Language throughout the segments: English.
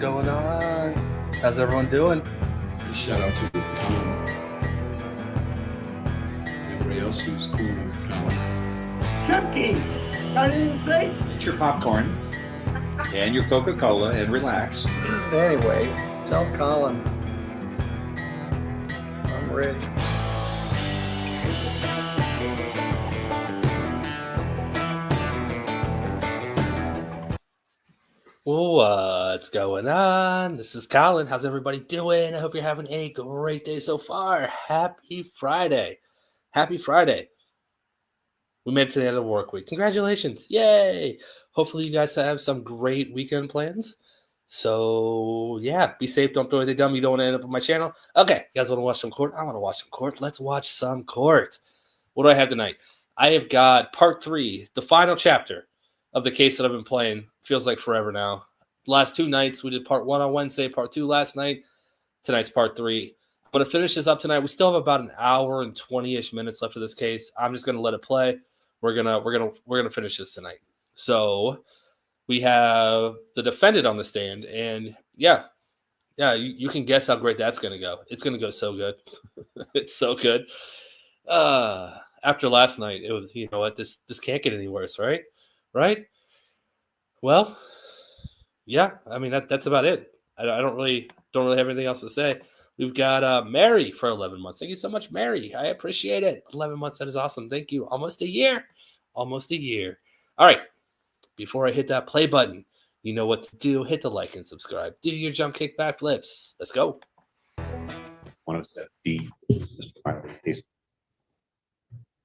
going on? How's everyone doing? Shout out to Colin. Everybody else who's cool with Colin. Chucky, I didn't say. Get your popcorn and your Coca-Cola and relax. Anyway, tell Colin I'm ready. What's going on? This is Colin. How's everybody doing? I hope you're having a great day so far. Happy Friday. Happy Friday. We made it to the end of the work week. Congratulations. Yay. Hopefully you guys have some great weekend plans. So, yeah, be safe. Don't do anything dumb. You don't want to end up on my channel. Okay, you guys want to watch some court? I want to watch some court. Let's watch some court. What do I have tonight? I have got part 3, the final chapter of the case that I've been playing. Feels like forever now. The last 2 nights, we did part 1 on Wednesday, part 2 last night. Tonight's part 3. I'm going to finish this up tonight. We still have about an hour and 20-ish minutes left of this case. I'm just going to let it play. We're gonna finish this tonight. So we have the defendant on the stand, and yeah, you can guess how great that's gonna go. It's gonna go so good. It's so good. After last night, it was, you know what, this can't get any worse, right? Right? Well, yeah, I mean that's about it. I don't really have anything else to say. We've got Mary for 11 months. Thank you so much, Mary. I appreciate it. 11 months, that is awesome. Thank you. Almost a year. Almost a year. All right. Before I hit that play button, you know what to do. Hit the like and subscribe. Do your jump kick back flips. Let's go. 107D, Mr. Miley, please.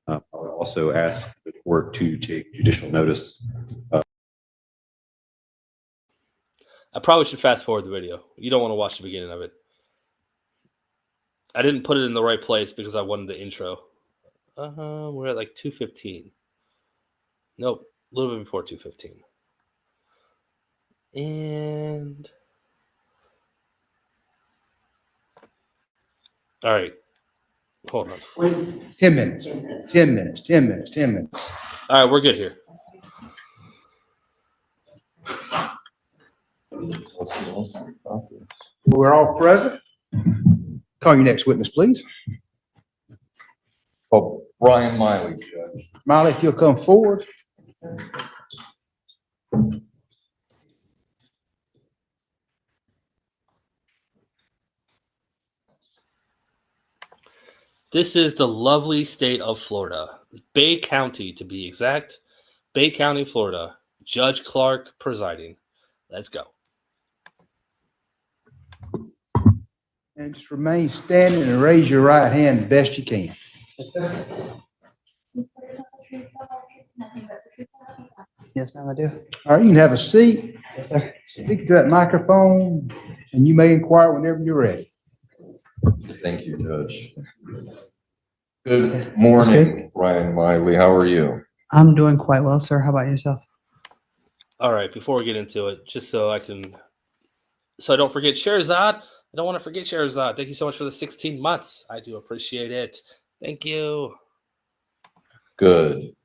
I'll also ask the court to take judicial notice. I probably should fast forward the video. You don't want to watch the beginning of it. I didn't put it in the right place because I wanted the intro. We're at like 2:15. Nope, a little bit before 2:15. And all right, hold on. Wait, 10 minutes. 10 minutes. 10 minutes. 10 minutes. All right, we're good here. We're all present. Call your next witness, please. Oh, Brian Miley, Judge. Miley, if you'll come forward. This is the lovely state of Florida, Bay County to be exact. Bay County, Florida. Judge Clark presiding. Let's go. And just remain standing and raise your right hand the best you can. Yes, ma'am, I do. All right, you can have a seat. Yes, sir. Speak to that microphone, and you may inquire whenever you're ready. Thank you, Judge. Good morning, Brian Miley. How are you? I'm doing quite well, sir. How about yourself? All right, before we get into it, just so I don't forget Sherazad. I don't want to forget Sherazad. Thank you so much for the 16 months. I do appreciate it. Thank you. Good.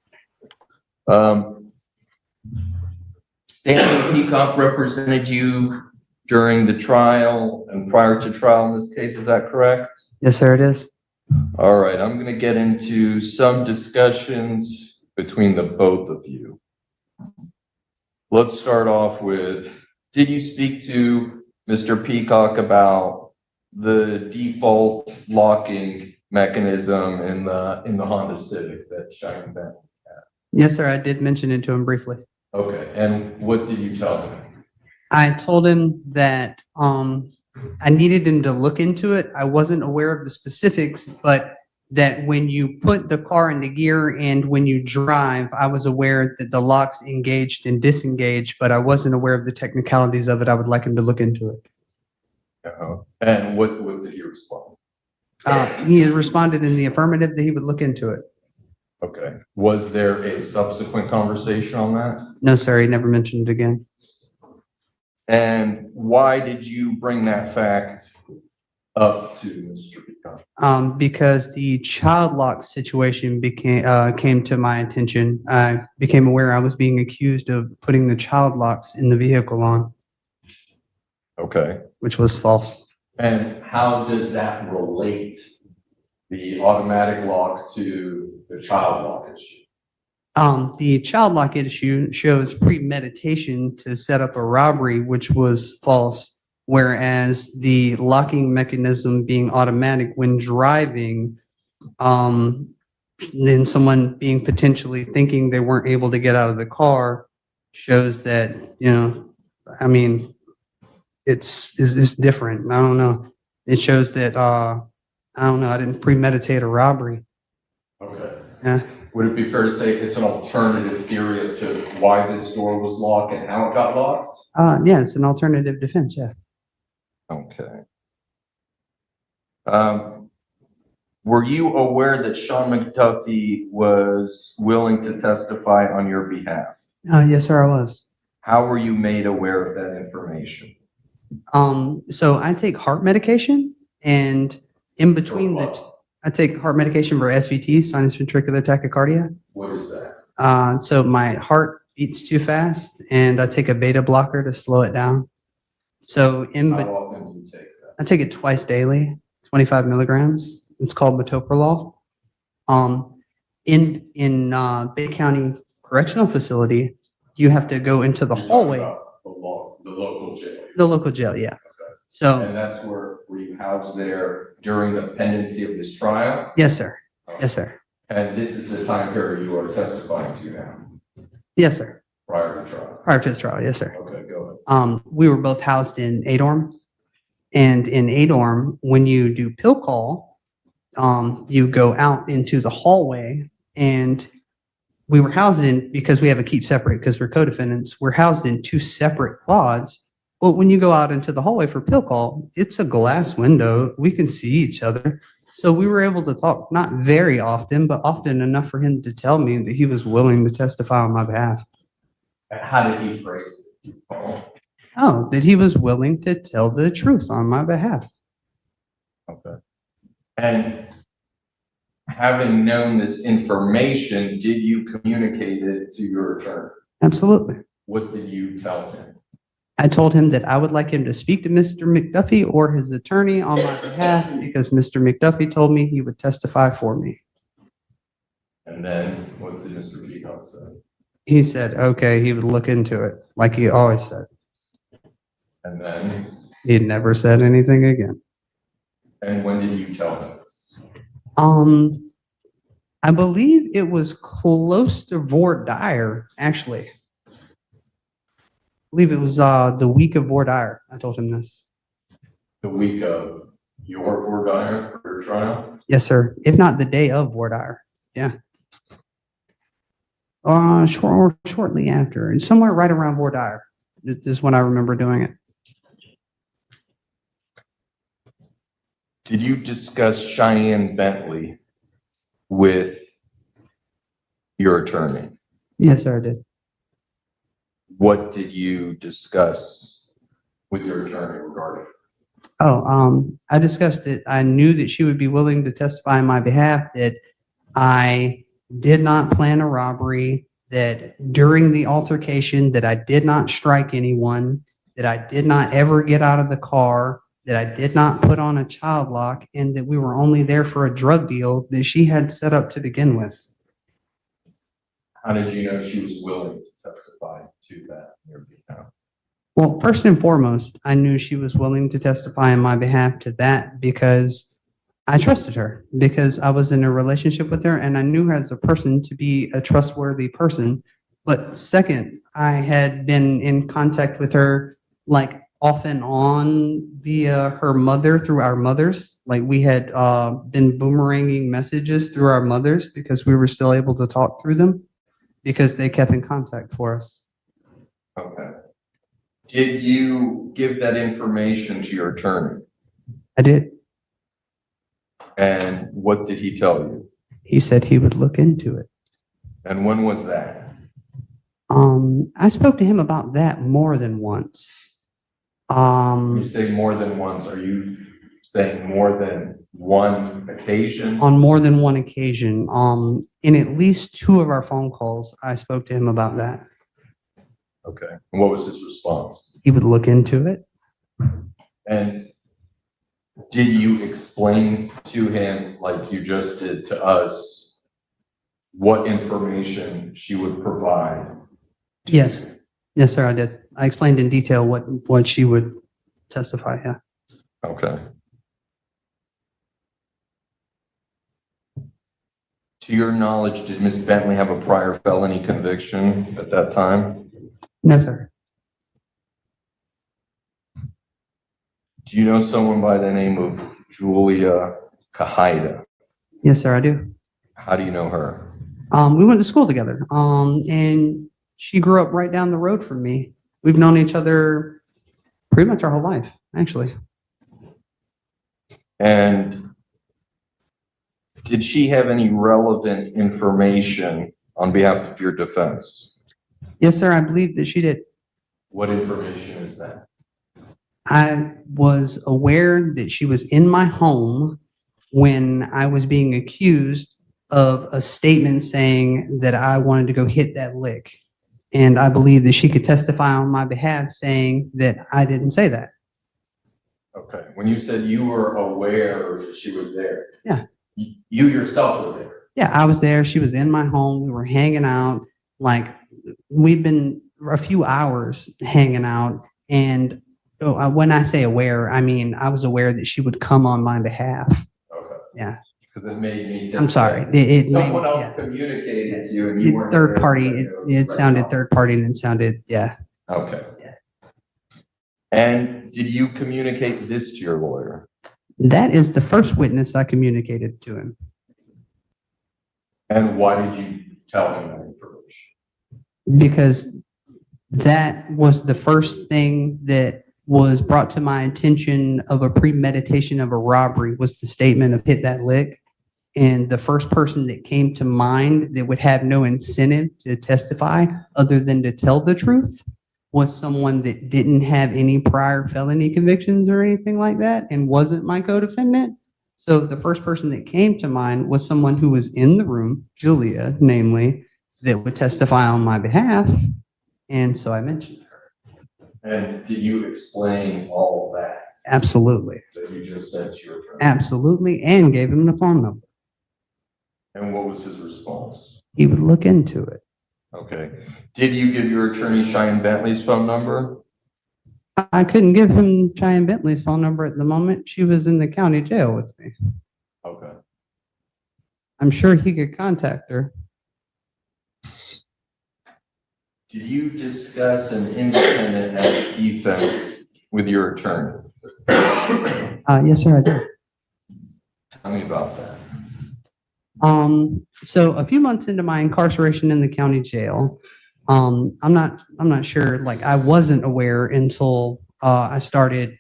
Stanley Peacock represented you during the trial and prior to trial in this case. Is that correct? Yes, sir, it is. All right. I'm going to get into some discussions between the both of you. Let's start off with, did you speak to Mr. Peacock about the default locking mechanism in the Honda Civic that Cheyenne Bentley had? Yes, sir, I did mention it to him briefly. Okay, and what did you tell him? I told him that I needed him to look into it. I wasn't aware of the specifics, but that when you put the car into gear and when you drive, I was aware that the locks engaged and disengaged, but I wasn't aware of the technicalities of it. I would like him to look into it. And what did he respond? He responded in the affirmative that he would look into it. Okay. Was there a subsequent conversation on that? No, sir, he never mentioned it again. And why did you bring that fact up to Mr. Peacock? Because the child lock situation came to my attention. I became aware I was being accused of putting the child locks in the vehicle on. Okay. which was false. And how does that relate, the automatic lock to the child lock issue? The child lock issue shows premeditation to set up a robbery, which was false, whereas the locking mechanism being automatic when driving, then someone being potentially thinking they weren't able to get out of the car shows that, I mean, it's different. I don't know. It shows that, I don't know, I didn't premeditate a robbery. Okay. Yeah. Would it be fair to say it's an alternative theory as to why this door was locked and how it got locked? Yeah, it's an alternative defense, yeah. Okay. Were you aware that Sean McDuffie was willing to testify on your behalf? Yes, sir, I was. How were you made aware of that information? So I take heart medication, and in between I take heart medication for SVT, sinus ventricular tachycardia. What is that? So my heart beats too fast, and I take a beta blocker to slow it down. So How often do you take that? I take it twice daily, 25 milligrams. It's called metoprolol. In Bay County Correctional Facility, you have to go into the You're talking hallway. about the local jail. The local jail, yeah. Okay. So, And that's were you housed there during the pendency of this trial? yes, sir. Yes, sir. And this is the time period you are testifying to now, Yes, sir. prior to trial? Prior to the trial, yes, sir. Okay, go ahead. We were both housed in ADORM. And in ADORM, when you do pill call, you go out into the hallway, and we were housed in, because we have a keep separate because we're co-defendants, we're housed in two separate quads. But when you go out into the hallway for pill call, it's a glass window. We can see each other. So we were able to talk, not very often, but often enough for him to tell me that he was willing to testify on my behalf. How did he phrase it? Oh, that he was willing to tell the truth on my behalf. Okay. And having known this information, did you communicate it to your attorney? Absolutely. What did you tell him? I told him that I would like him to speak to Mr. McDuffie or his attorney on my behalf, because Mr. McDuffie told me he would testify for me. And then what did Mr. Peacock say? He said, okay, he would look into it, like he always said. And then, He never said anything again. and when did you tell him this? I believe it was close to voir dire, actually. I believe it was the week of voir dire. I told him this. The week of your voir dire for your trial? Yes, sir. If not the day of voir dire. Yeah. Shortly after, and somewhere right around voir dire. This is when I remember doing it. Did you discuss Cheyenne Bentley with your attorney? Yes, sir, I did. What did you discuss with your attorney regarding? I discussed it. I knew that she would be willing to testify on my behalf, that I did not plan a robbery, that during the altercation that I did not strike anyone, that I did not ever get out of the car, that I did not put on a child lock, and that we were only there for a drug deal that she had set up to begin with. How did you know she was willing to testify to that on your behalf? Well, first and foremost, I knew she was willing to testify on my behalf to that because I trusted her, because I was in a relationship with her and I knew her as a person to be a trustworthy person. But second, I had been in contact with her like off and on via her mother through our mothers. Like we had been boomeranging messages through our mothers because we were still able to talk through them because they kept in contact for us. Okay. Did you give that information to your attorney? I did. And what did he tell you? He said he would look into it. And when was that? I spoke to him about that more than once. When you say more than once, are you saying more than one occasion? On more than one occasion. In at least two of our phone calls, I spoke to him about that. Okay. And what was his response? He would look into it. And did you explain to him, like you just did to us, what information she would provide? Yes. Yes, sir, I did. I explained in detail what she would testify, yeah. Okay. To your knowledge, did Miss Bentley have a prior felony conviction at that time? No, sir. Do you know someone by the name of Julia Kahida? Yes, sir, I do. How do you know her? We went to school together, and she grew up right down the road from me. We've known each other pretty much our whole life, actually. And did she have any relevant information on behalf of your defense? Yes, sir, I believe that she did. What information is that? I was aware that she was in my home when I was being accused of a statement saying that I wanted to go hit that lick. And I believe that she could testify on my behalf saying that I didn't say that. Okay, when you said you were aware that she was there. Yeah. You yourself were there. Yeah, I was there. She was in my home. We were hanging out. Like, we've been a few hours hanging out. And when I say aware, I mean, I was aware that she would come on my behalf. Okay. Yeah. Because it made me think I'm sorry. that someone made- else yeah. communicated to you and you weren't Third there, party. but It was sounded right third party and it sounded, yeah. off. Okay. Yeah. And did you communicate this to your lawyer? That is the first witness I communicated to him. And why did you tell him that information? Because that was the first thing that was brought to my attention of a premeditation of a robbery was the statement of hit that lick. And the first person that came to mind that would have no incentive to testify other than to tell the truth was someone that didn't have any prior felony convictions or anything like that and wasn't my co-defendant. So the first person that came to mind was someone who was in the room, Julia, namely, that would testify on my behalf. And so I mentioned her. And did you explain all of that Absolutely. that you just said to your attorney? Absolutely. And gave him the phone number. And what was his response? He would look into it. Okay. Did you give your attorney Cheyenne Bentley's phone number? I couldn't give him Cheyenne Bentley's phone number at the moment. She was in the county jail with me. Okay. I'm sure he could contact her. Did you discuss an independent act defense with your attorney? Yes, sir, I did. Tell me about that. So a few months into my incarceration in the county jail, I'm not sure, like I wasn't aware until, I started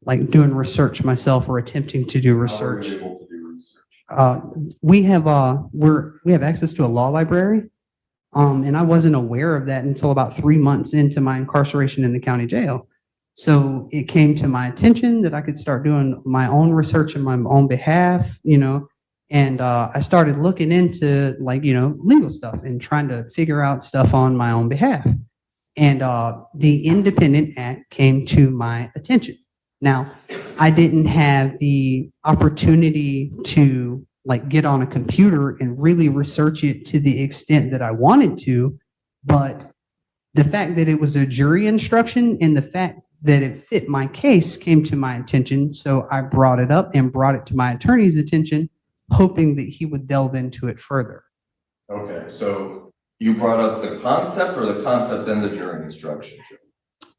like doing research myself or attempting to do research. How were you able to do research? We have access to a law library. And I wasn't aware of that until about 3 months into my incarceration in the county jail. So it came to my attention that I could start doing my own research on my own behalf, and I started looking into legal stuff and trying to figure out stuff on my own behalf. And the Independent Act came to my attention. Now, I didn't have the opportunity to get on a computer and really research it to the extent that I wanted to, but the fact that it was a jury instruction and the fact that it fit my case came to my attention. So I brought it up and brought it to my attorney's attention, hoping that he would delve into it further. Okay, so you brought up the concept or the concept and the jury instruction?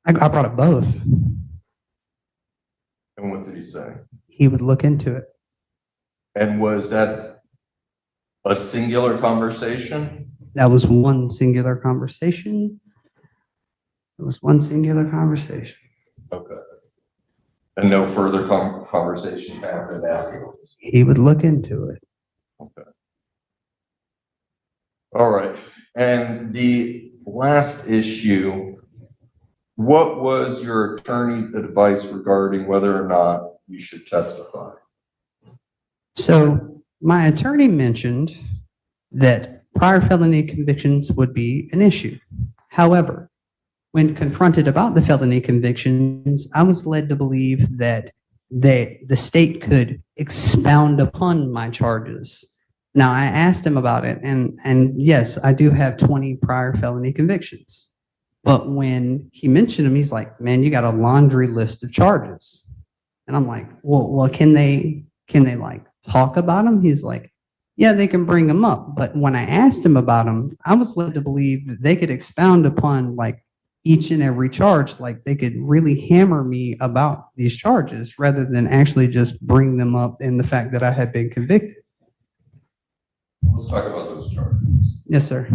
I brought up both. And what did he say? He would look into it. And was that a singular conversation? That was one singular conversation. It was one singular conversation. Okay. And no further conversations happened afterwards? He would look into it. Okay. All right. And the last issue, what was your attorney's advice regarding whether or not you should testify? So my attorney mentioned that prior felony convictions would be an issue. However, when confronted about the felony convictions, I was led to believe that the state could expound upon my charges. Now, I asked him about it, and yes, I do have 20 prior felony convictions. But when he mentioned them, he's like, man, you got a laundry list of charges. And I'm like, well, can they like talk about them? He's like, yeah, they can bring them up. But when I asked him about them, I was led to believe that they could expound upon like each and every charge, like they could really hammer me about these charges rather than actually just bring them up in the fact that I had been convicted. Let's talk about those charges. Yes, sir.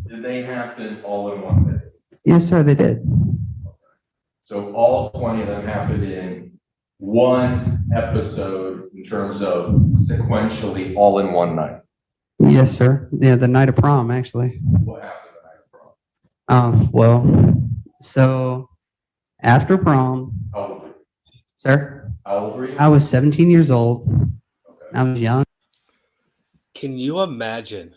Did they happen all in one day? Yes, sir, they did. So all 20 of them happened in one episode in terms of sequentially all in one night. Yes, sir. Yeah, the night of prom, actually. What happened the night of prom? Well, so after prom, How old were you? sir, How old were you? I was 17 years old. Okay. I was young. Can you imagine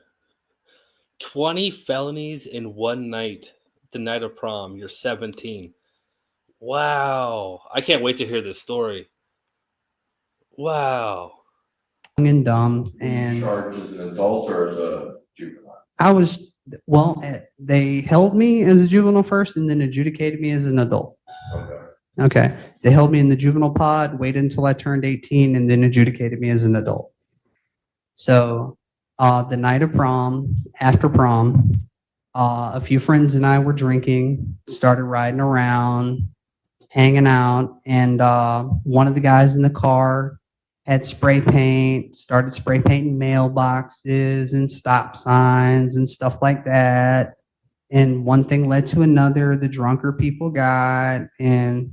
20 felonies in one night, the night of prom? You're 17. Wow. I can't wait to hear this story. Wow. And dumb, Were you and charged as an adult or as a juvenile? I was, well, they held me as a juvenile first and then adjudicated me as an adult. Okay. Okay. They held me in the juvenile pod, waited until I turned 18, and then adjudicated me as an adult. So, the night of prom, after prom, a few friends and I were drinking, started riding around, hanging out, and one of the guys in the car had spray paint, started spray painting mailboxes and stop signs and stuff like that. And one thing led to another. The drunker people got, and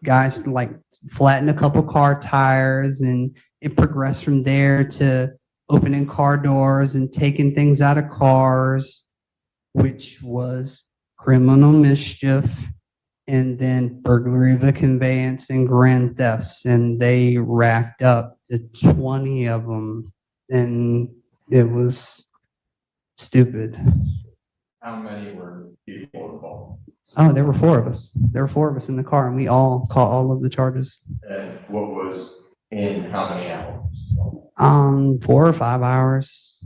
guys like flattened a couple car tires, and it progressed from there to opening car doors and taking things out of cars, which was criminal mischief, and then burglary of a conveyance and grand thefts. And they racked up to 20 of them, and it was stupid. How many were people involved? Oh, there were four of us. There were four of us in the car, and we all caught all of the charges. And what was in how many hours? 4 or 5 hours.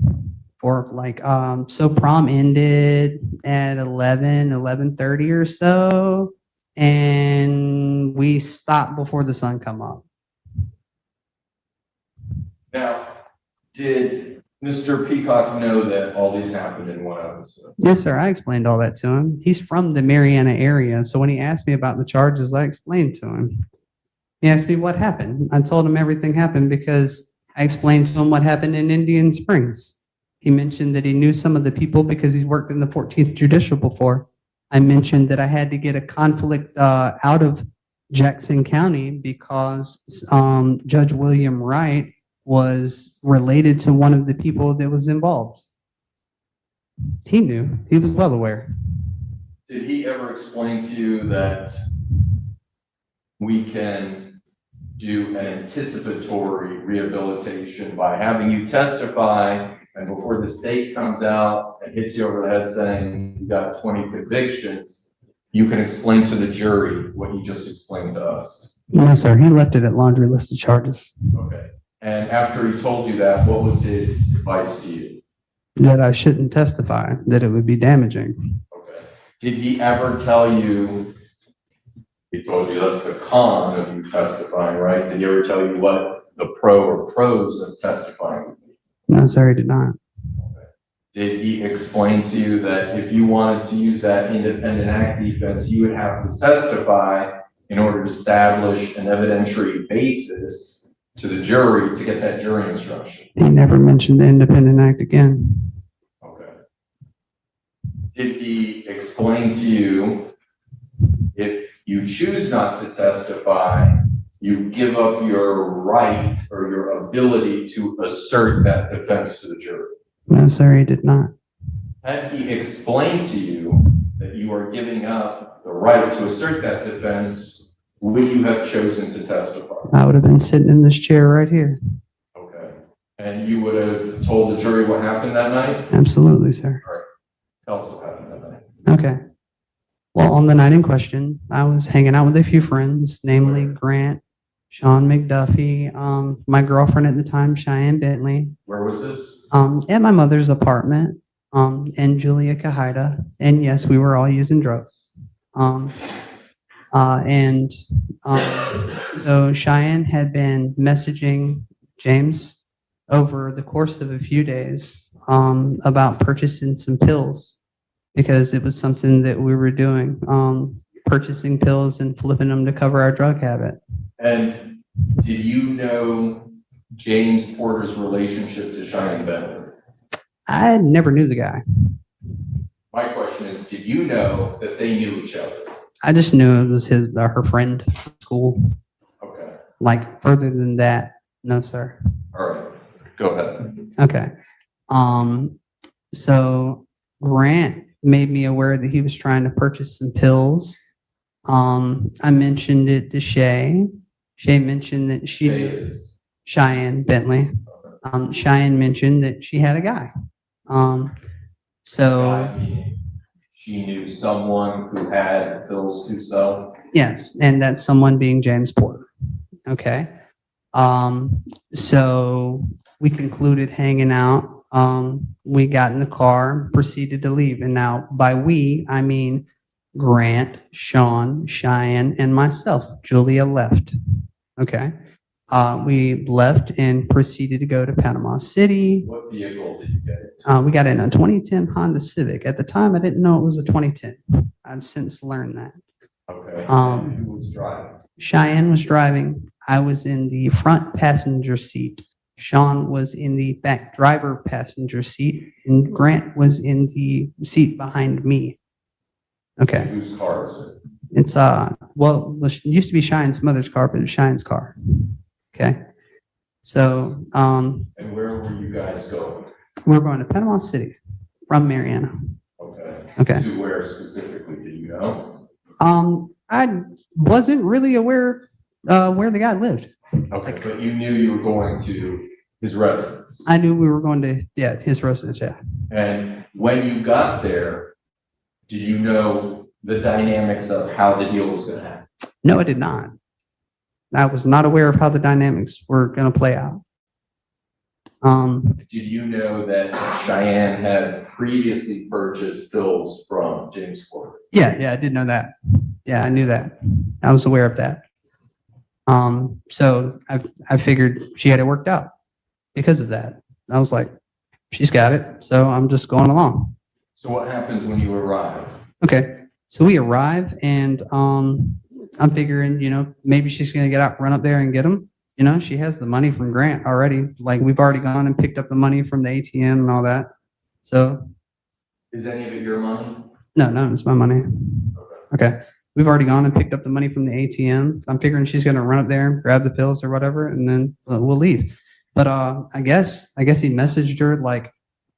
So prom ended at 11:30 or so, and we stopped before the sun come up. Now, did Mr. Peacock know that all these happened in one episode? Yes, sir. I explained all that to him. He's from the Mariana area, so when he asked me about the charges, I explained to him. He asked me what happened. I told him everything happened because I explained to him what happened in Indian Springs. He mentioned that he knew some of the people because he's worked in the 14th Judicial before. I mentioned that I had to get a conflict out of Jackson County because Judge William Wright was related to one of the people that was involved. He knew. He was well aware. Did he ever explain to you that we can do an anticipatory rehabilitation by having you testify, and before the state comes out and hits you over the head saying you got 20 convictions, you can explain to the jury what you just explained to us? No, sir. He left it at laundry list of charges. Okay. And after he told you that, what was his advice to you? That I shouldn't testify, that it would be damaging. Okay. Did he ever tell you, he told you that's the con of you testifying, right? Did he ever tell you what the pro or pros of testifying would be? No, sir, he did not. Okay. Did he explain to you that if you wanted to use that independent act defense, you would have to testify in order to establish an evidentiary basis to the jury to get that jury instruction? He never mentioned the independent act again. Okay. Did he explain to you if you choose not to testify, you give up your right or your ability to assert that defense to the jury? No, sir, he did not. Had he explained to you that you are giving up the right to assert that defense, would you have chosen to testify? I would have been sitting in this chair right here. Okay. And you would have told the jury what happened that night? Absolutely, sir. All right. Tell us what happened that night. Okay. Well, on the night in question, I was hanging out with a few friends, namely Grant, Sean McDuffie, my girlfriend at the time, Cheyenne Bentley, Where was this? at my mother's apartment, and Julia Kahida. And yes, we were all using drugs. And so Cheyenne had been messaging James over the course of a few days about purchasing some pills because it was something that we were doing, purchasing pills and flipping them to cover our drug habit. And did you know James Porter's relationship to Cheyenne Bentley? I never knew the guy. My question is, did you know that they knew each other? I just knew it was her friend from school. Okay, Like further than that, no, sir. all right, go ahead. Okay. So Grant made me aware that he was trying to purchase some pills. I mentioned it to Shay. Shay mentioned that she Shay is- Cheyenne Bentley. Cheyenne mentioned that she had a guy. So Guy meaning she knew someone who had pills to sell. yes, and that's someone being James Porter. Okay. So we concluded hanging out. We got in the car, proceeded to leave. And now by we, I mean Grant, Sean, Cheyenne, and myself. Julia left. Okay. We left and proceeded to go to Panama City. What vehicle did you get into? We got in a 2010 Honda Civic. At the time, I didn't know it was a 2010. I've since learned that. Okay, Um, and who was driving? Cheyenne was driving. I was in the front passenger seat. Sean was in the back driver passenger seat, and Grant was in the seat behind me. Okay. Whose car is it? It's well, it used to be Cheyenne's mother's car, but it's Cheyenne's car. Okay. So And where were you guys going? we're going to Panama City from Mariana. Okay. Okay. To where specifically, do you know? I wasn't really aware where the guy lived. Okay, but you knew you were going to his residence. I knew we were going to his residence. Yeah. And when you got there, did you know the dynamics of how the deal was gonna happen? No, I did not. I was not aware of how the dynamics were going to play out. Did you know that Cheyenne had previously purchased pills from James Porter? Yeah, I did know that. Yeah, I knew that. I was aware of that. So I figured she had it worked out because of that. I was like, she's got it, so I'm just going along. So what happens when you arrive? Okay, so we arrive and I'm figuring, maybe she's gonna run up there and get them. She has the money from Grant already. Like we've already gone and picked up the money from the ATM and all that. So Is any of it your money? no, it's my money. Okay. We've already gone and picked up the money from the ATM. I'm figuring she's gonna run up there and grab the pills or whatever, and then we'll leave. But I guess he messaged her like,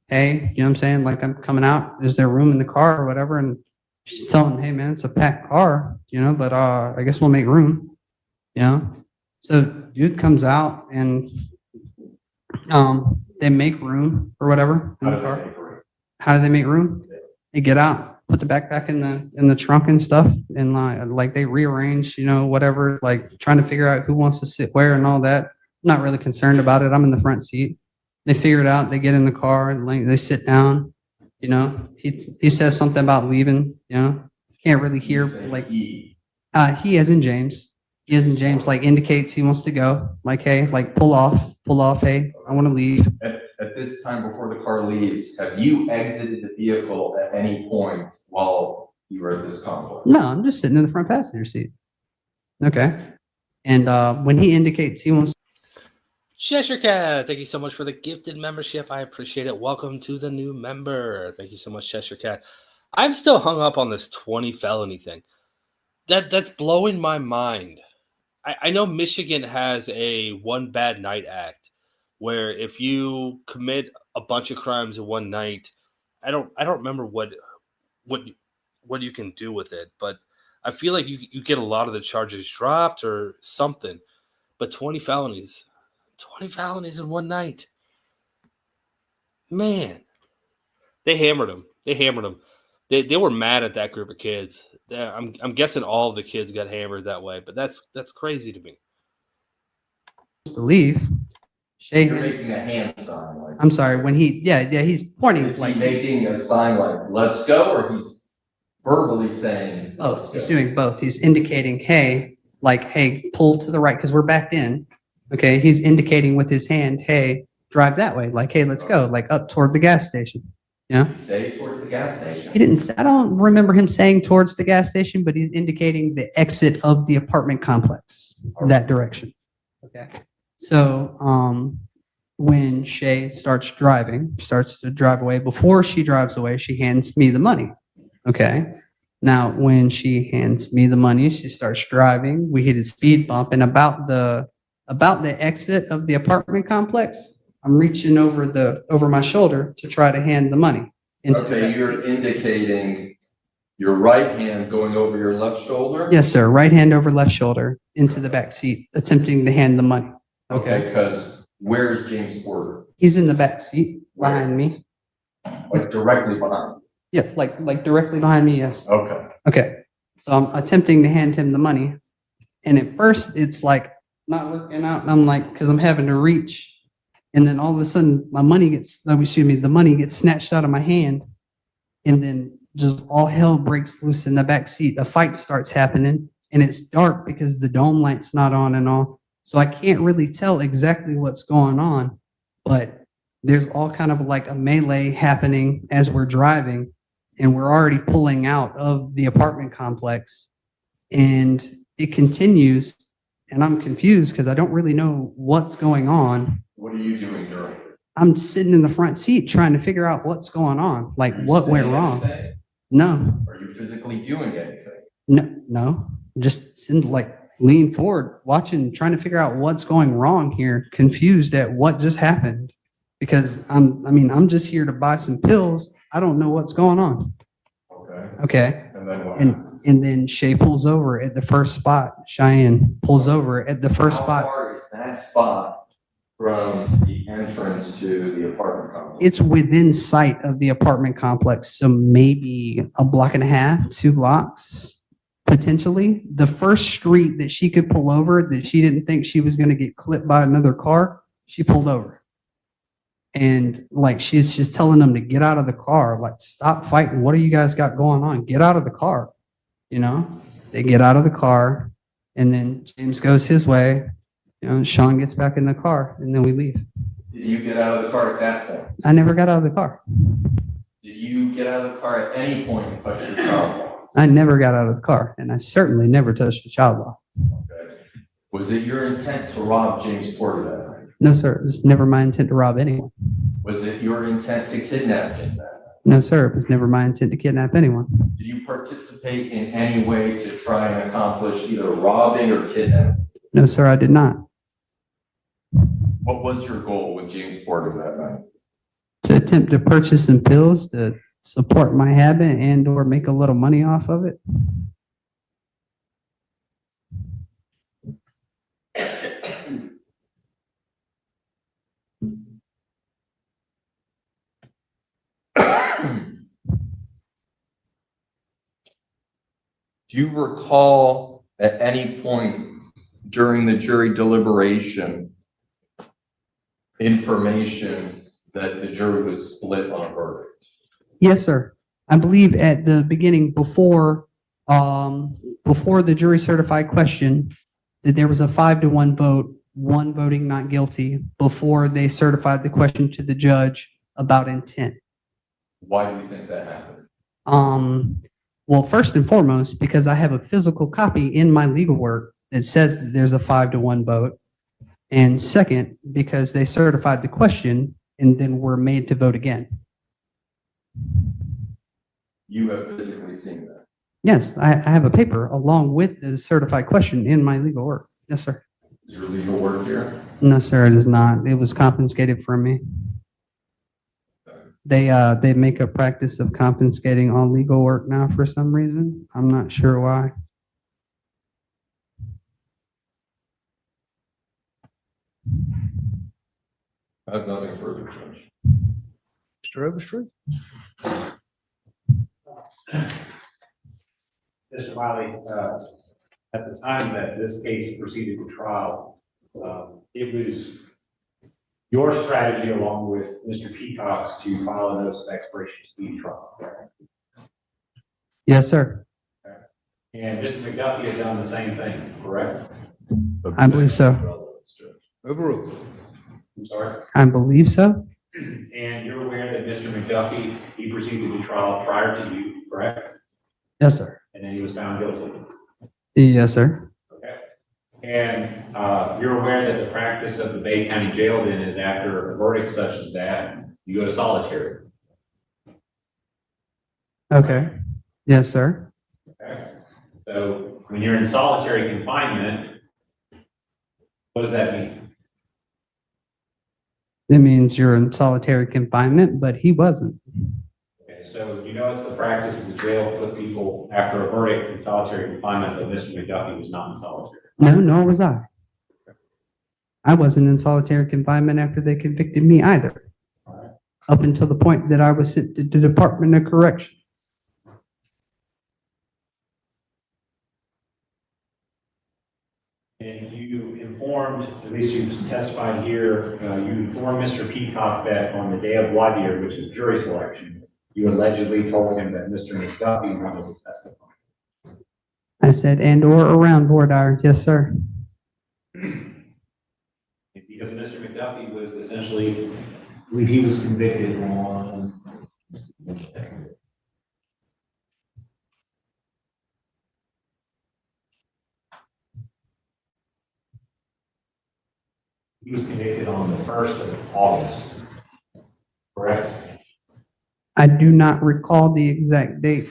hey, you know what I'm saying? Like I'm coming out. Is there room in the car or whatever? And she's telling him, hey man, it's a packed car, but I guess we'll make room. So dude comes out and they make room or whatever in the car. How do they make room? They get out, put the backpack in the trunk and stuff, and like they rearrange, whatever, like trying to figure out who wants to sit where and all that. I'm not really concerned about it. I'm in the front seat. They figure it out. They get in the car and like they sit down. He says something about leaving. Can't really hear like he as in James. He as in James like indicates he wants to go. Like hey, like pull off. Hey, I want to leave. At this time before the car leaves, have you exited the vehicle at any point while you were at this complex? No, I'm just sitting in the front passenger seat. Okay. And when he indicates he wants Cheshire Cat, thank you so much for the gifted membership. I appreciate it. Welcome to the new member. Thank you so much, Cheshire Cat. I'm still hung up on this 20 felony thing. That's blowing my mind. I know Michigan has a one bad night act where if you commit a bunch of crimes in one night, I don't remember what you can do with it, but I feel like you get a lot of the charges dropped or something. But 20 felonies in one night. Man. They hammered him. They They were mad at that group of kids. I'm guessing all of the kids got hammered that way, but that's crazy to me. To leave. Shay, You're making a hand sign like. I'm sorry, when he's pointing Is he like, making a sign like, let's go, or he's verbally saying? oh, "Let's he's go"? doing both. He's indicating, hey, pull to the right, because we're backed in. Okay, he's indicating with his hand, hey, drive that way, like, hey, let's go, like up toward the gas station. Yeah. Say towards the gas He station. didn't, I don't remember him saying towards the gas station, but he's indicating the exit of the apartment complex, that direction. Okay. So, when Shay starts to drive away, before she drives away, she hands me the money. Okay. Now, when she hands me the money, she starts driving. We hit a speed bump, and about the exit of the apartment complex, I'm reaching over my shoulder to try to hand the money into the Okay, back you're seat. indicating your right hand going over your left shoulder? Yes, sir. Right hand over left shoulder into the back seat, attempting to hand the money. Okay, because where is James Porter? He's in the back seat behind me. Like directly behind? Yeah, like directly behind me, yes. Okay. Okay. So I'm attempting to hand him the money. And at first it's like not working out. And I'm like, because I'm having to reach. And then all of a sudden the money gets snatched out of my hand. And then just all hell breaks loose in the back seat. A fight starts happening, and it's dark because the dome light's not on and all. So I can't really tell exactly what's going on, but there's all kind of like a melee happening as we're driving, and we're already pulling out of the apartment complex, and it continues, and I'm confused because I don't really know what's going on. What are you doing during it? I'm sitting in the front seat trying to figure out what's going on, like Are you what went saying wrong. anything? No, Are you physically doing anything? no, just sitting, like lean forward, watching, trying to figure out what's going wrong here, confused at what just happened. Because I'm just here to buy some pills. I don't know what's going on. Okay. Okay. And then what happens? And then Shay pulls over at the first spot. Cheyenne pulls over at the first How spot. far is that spot from the entrance to the apartment complex? It's within sight of the apartment complex, so maybe a block and a half, 2 blocks, potentially. The first street that she could pull over that she didn't think she was going to get clipped by another car, she pulled over. And like she's just telling them to get out of the car, like stop fighting. What do you guys got going on? Get out of the car. You know, they get out of the car, and then James goes his way. You know, Sean gets back in the car, and then we leave. Did you get out of the car at that point? I never got out of the car. Did you get out of the car at any point and touch your child lock? I never got out of the car, and I certainly never touched a child lock. Okay. Was it your intent to rob James Porter that night? No, sir. It was never my intent to rob anyone. Was it your intent to kidnap him that night? No, sir. It was never my intent to kidnap anyone. Did you participate in any way to try and accomplish either robbing or kidnapping? No, sir. I did not. What was your goal with James Porter that night? To attempt to purchase some pills to support my habit and or make a little money off of it. Do you recall at any point during the jury deliberation information that the jury was split on a verdict? Yes, sir. I believe at the beginning, before the jury certified question, that there was a 5-1 vote, one voting not guilty, before they certified the question to the judge about intent. Why do you think that happened? Well, first and foremost, because I have a physical copy in my legal work that says that there's a 5-1 vote. And second, because they certified the question and then were made to vote again. You have physically seen that? Yes, I have a paper along with the certified question in my legal work. Yes, sir. Is your legal work here? No, sir, it is not. It was confiscated from me. They make a practice of confiscating all legal work now for some reason. I'm not sure why. I have nothing further, Judge. Mr. Overstreet? Mr. Wiley, at the time that this case proceeded to trial, it was your strategy along with Mr. Peacock's to file a notice of expiration speedy trial, correct? Yes, sir. And Mr. McDuffie had done the same thing, correct? I believe so. Overruled. I'm sorry? I believe so. And you're aware that Mr. McDuffie, he proceeded to trial prior to you, correct? Yes, sir. And then he was found guilty. Yes, sir. Okay. And you're aware that the practice of the Bay County Jail then is after a verdict such as that, you go to solitary. Okay. Yes, sir. Okay. So when you're in solitary confinement, what does that mean? It means you're in solitary confinement, but he wasn't. Okay, so you know it's the practice of the jail to put people after a verdict in solitary confinement, but Mr. McDuffie was not in solitary. No, nor was I. I wasn't in solitary confinement after they convicted me either. All right. Up until the point that I was sent to the Department of Corrections. And you informed, at least you testified here, you informed Mr. Peacock that on the day of voir dire, which is jury selection, you allegedly told him that Mr. McDuffie wanted to testify. I said, and or around voir dire. Yes, sir. Because Mr. McDuffie was essentially, I believe he was convicted on. He was convicted on the 1st of August, correct? I do not recall the exact date,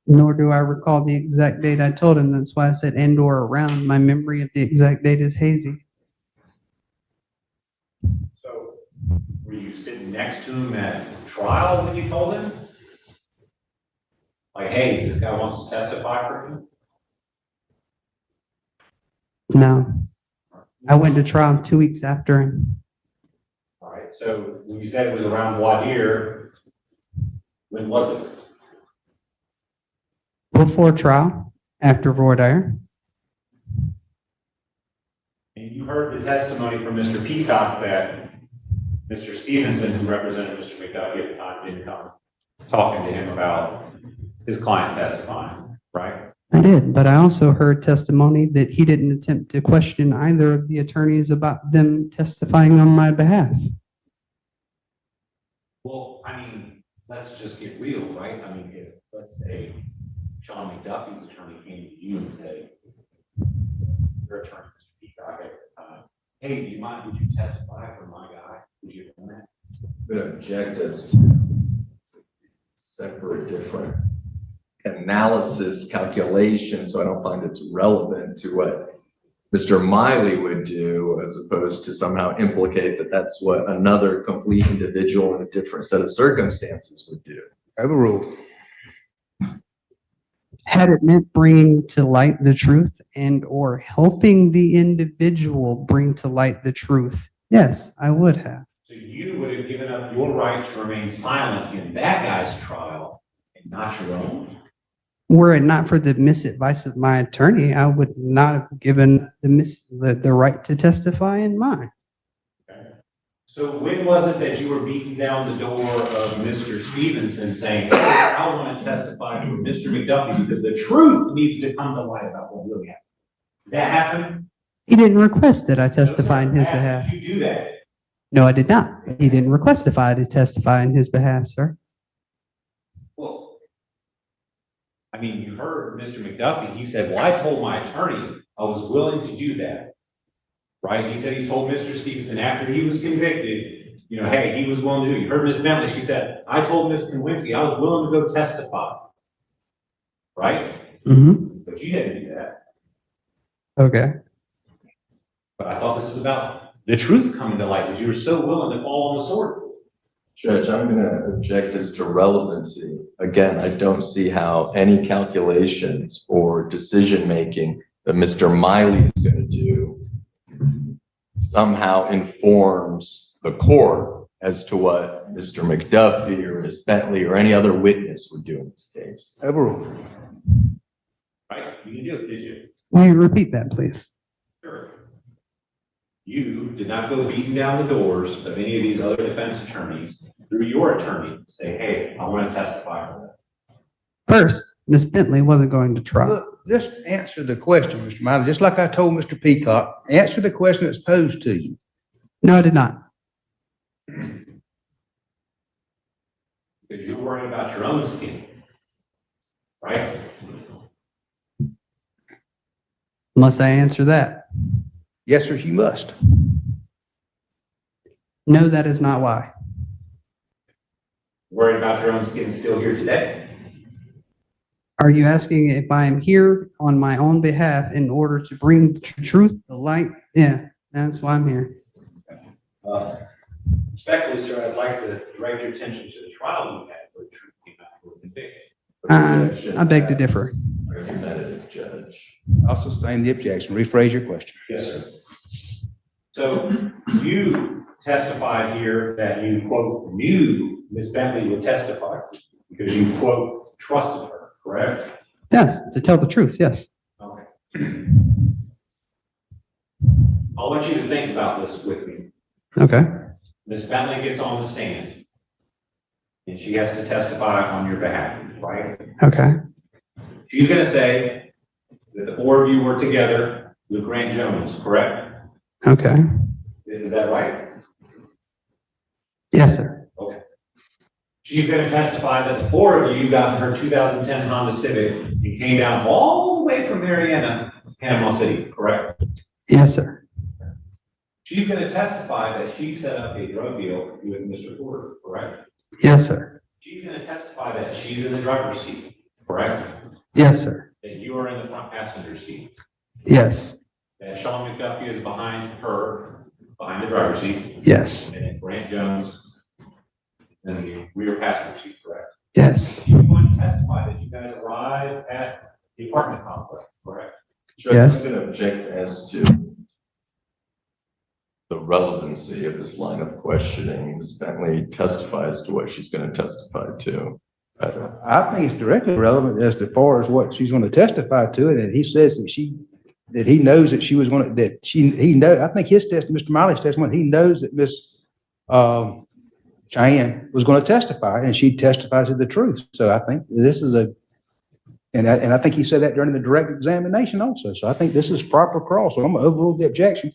nor do I recall the exact date I told him. That's why I said and or around. My memory of the exact date is hazy. So were you sitting next to him at trial when you told him? Like, hey, this guy wants to testify for him? No. I went to trial 2 weeks after him. All right, so when you said it was around voir dire, when was it? Before trial, after voir dire. And you heard the testimony from Mr. Peacock that Mr. Stevenson, who represented Mr. McDuffie at the time, didn't come talking to him about his client testifying, right? I did, but I also heard testimony that he didn't attempt to question either of the attorneys about them testifying on my behalf. Well, I mean, let's just get real, right? I mean, if, let's say, Sean McDuffie's attorney came to you and said, your attorney, Mr. Peacock, at the time, hey, do you mind, would you testify for my guy? Would you have done that? I'm going to object as to separate, different analysis calculation, so I don't find it's relevant to what Mr. Miley would do, as opposed to somehow implicate that that's what another complete individual in a different set of circumstances would do. Overruled. Had it meant bringing to light the truth and or helping the individual bring to light the truth, yes, I would have. So you would have given up your right to remain silent in that guy's trial and not your own? Were it not for the misadvice of my attorney, I would not have given the right to testify in mine. Okay. So when was it that you were beating down the door of Mr. Stevenson saying, hey, I want to testify for Mr. McDuffie because the truth needs to come to light about what really happened? Did that happen? He didn't request that I testify in his behalf. Did you do that? No, I did not. He didn't request if I to testify in his behalf, sir. Well, I mean, you heard Mr. McDuffie, he said, well, I told my attorney I was willing to do that, right? He said he told Mr. Stevenson after he was convicted, you know, hey, he was willing to do it. You heard Ms. Bentley, she said, I told Ms. Kowinski I was willing to go testify, right? Mm-hmm. But you didn't do that. Okay. But I thought this was about the truth coming to light, because you were so willing to fall on the sword. Judge, I'm going to object as to relevancy. Again, I don't see how any calculations or decision-making that Mr. Miley is going to do somehow informs the court as to what Mr. McDuffie or Ms. Bentley or any other witness would do in this case. Overruled. Right? You didn't do it, did you? Will you repeat that, please? Sure. You did not go beating down the doors of any of these other defense attorneys through your attorney and say, hey, I want to testify on that. First, Ms. Bentley wasn't going to trial. Look, just answer the question, Mr. Miley, just like I told Mr. Peacock. Answer the question that's posed to you. No, I did not. Because you're worried about your own skin. Right? Must I answer that? Yes, sir, you must. No, that is not why. Worried about your own skin still here today. Are you asking if I am here on my own behalf in order to bring the truth, the light? Yeah, that's why I'm here. Respectfully, sir, I'd like to direct your attention to the trial you had where the truth came out for convicted. I beg to differ. Argumentative judge. I'll sustain the objection. Rephrase your question. Yes, sir. So you testified here that you, quote, knew Ms. Bentley would testify because you, quote, trusted her, correct? Yes, to tell the truth, yes. Okay. I want you to think about this with me. Okay. Ms. Bentley gets on the stand and she has to testify on your behalf, right? Okay. She's going to say that the four of you were together with Grant Jones, correct? Okay. Is that right? Yes, sir. Okay. She's going to testify that the four of you got in her 2010 Honda Civic and came down all the way from Marietta to Panama City, correct? Yes, sir. She's going to testify that she set up a drug deal with Mr. Porter, correct? Yes, sir. She's going to testify that she's in the driver's seat, correct? Yes, sir. That you are in the front passenger seat. Yes. That Sean McDuffie is behind her, behind the driver's seat. Yes. And then Grant Jones in the rear passenger seat, correct? Yes. She's going to testify that you guys arrived at the apartment complex, correct? Judge, Yes. I'm going to object as to the relevancy of this line of questioning. Ms. Bentley testifies to what she's going to testify to. I think it's directly relevant as far as what she's going to testify to, and he says that he knows that she was going to, he knows, I think his test, Mr. Miley's testimony, he knows that Miss Cheyenne was going to testify, and she testifies to the truth. So I think this is and I think he said that during the direct examination also. So I think this is proper cross. So I'm going to overrule the objection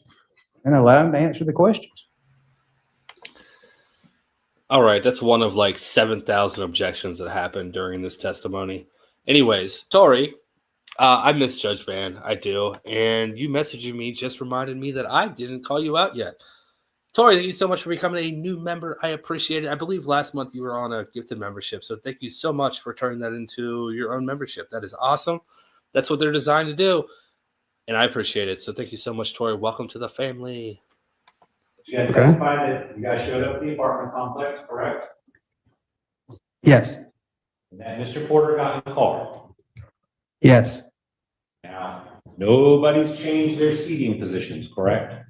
and allow him to answer the questions. All right, that's one of like 7,000 objections that happened during this testimony. Anyways, Tori, I miss Judge Van, I do, and you messaging me just reminded me that I didn't call you out yet. Tori, thank you so much for becoming a new member. I appreciate it. I believe last month you were on a gifted membership, so thank you so much for turning that into your own membership. That is awesome. That's what they're designed to do, and I appreciate it. So thank you so much, Tori. Welcome to the family. She had testified that you guys showed up at the apartment complex, correct? Yes. And that Mr. Porter got in the car. Yes. Now, nobody's changed their seating positions, correct?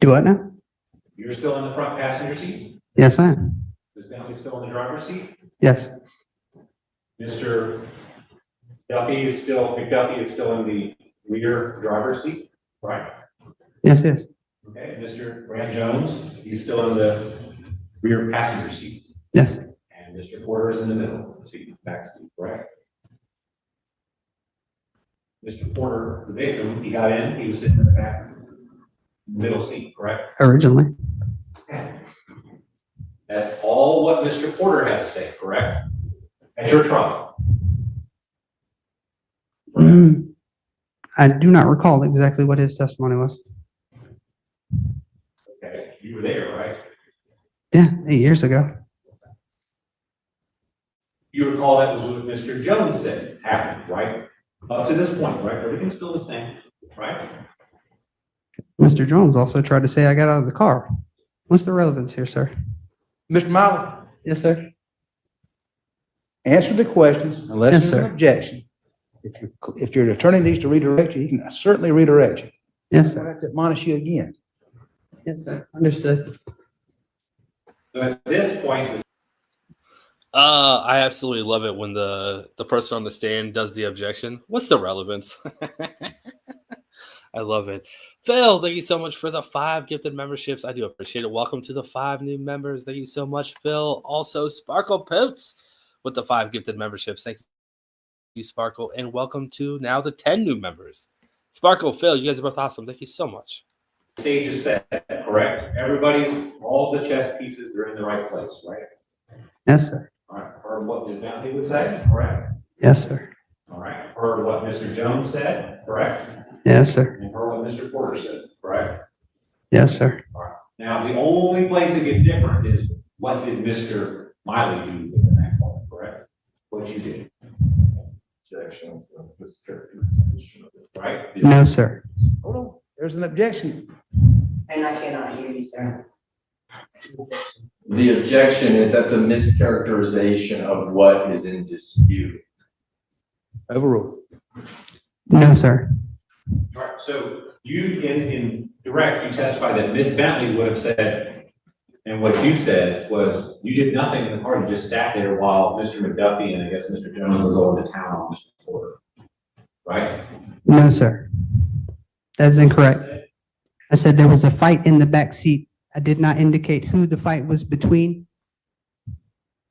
Do what now? You're still in the front passenger seat? Yes, I am. Ms. Bentley still in the driver's seat? Yes. Mr. McDuffie is still in the rear driver's seat, right? Yes, yes. Okay, Mr. Grant Jones, he's still in the rear passenger seat. Yes. And Mr. Porter is in the middle seat, back seat, correct? Mr. Porter, the victim, he got in, he was sitting in the back middle seat, correct? Originally. Okay. That's all what Mr. Porter had to say, correct? At your trial. I do not recall exactly what his testimony was. Okay, you were there, right? Yeah, 8 years ago. You recall that was what Mr. Jones said happened, right? Up to this point, right? Everything's still the same, right? Mr. Jones also tried to say I got out of the car. What's the relevance here, sir? Mr. Miley, Yes, sir. answer the questions unless Yes, there's sir. an objection. If your attorney needs to redirect you, he can certainly redirect you. Yes, I sir. have to admonish you again. Yes, sir. Understood. So at this point, I absolutely love it when the person on the stand does the objection. What's the relevance? I love it. Phil, thank you so much for the 5 gifted memberships. I do appreciate it. Welcome to the 5 new members. Thank you so much, Phil. Also, Sparkle Poots with the 5 gifted memberships. Thank you, Sparkle. And welcome to now the 10 new members. Sparkle, Phil, you guys are both awesome. Thank you so much. stage is set, correct? All the chess pieces are in the right place, right? Yes, sir. All right, heard what Ms. Bentley would say, correct? Yes, sir. All right, heard what Mr. Jones said, correct? Yes, sir. And heard what Mr. Porter said, correct? Yes, sir. All right. Now, the only place it gets different is what did Mr. Miley do with the next one, correct? What you did, Objections, mischaracterization of it. right? No, sir. Hold on, there's an objection. And I cannot hear you, sir. The objection is that's a mischaracterization of what is in dispute. Overruled. No, sir. All right, so you, in direct, you testified that Ms. Bentley would have said, and what you said was, you did nothing in the car, you just sat there while Mr. McDuffie and I guess Mr. Jones was over to town on Mr. Porter, right? No, sir. That's incorrect. I said there was a fight in the back seat. I did not indicate who the fight was between.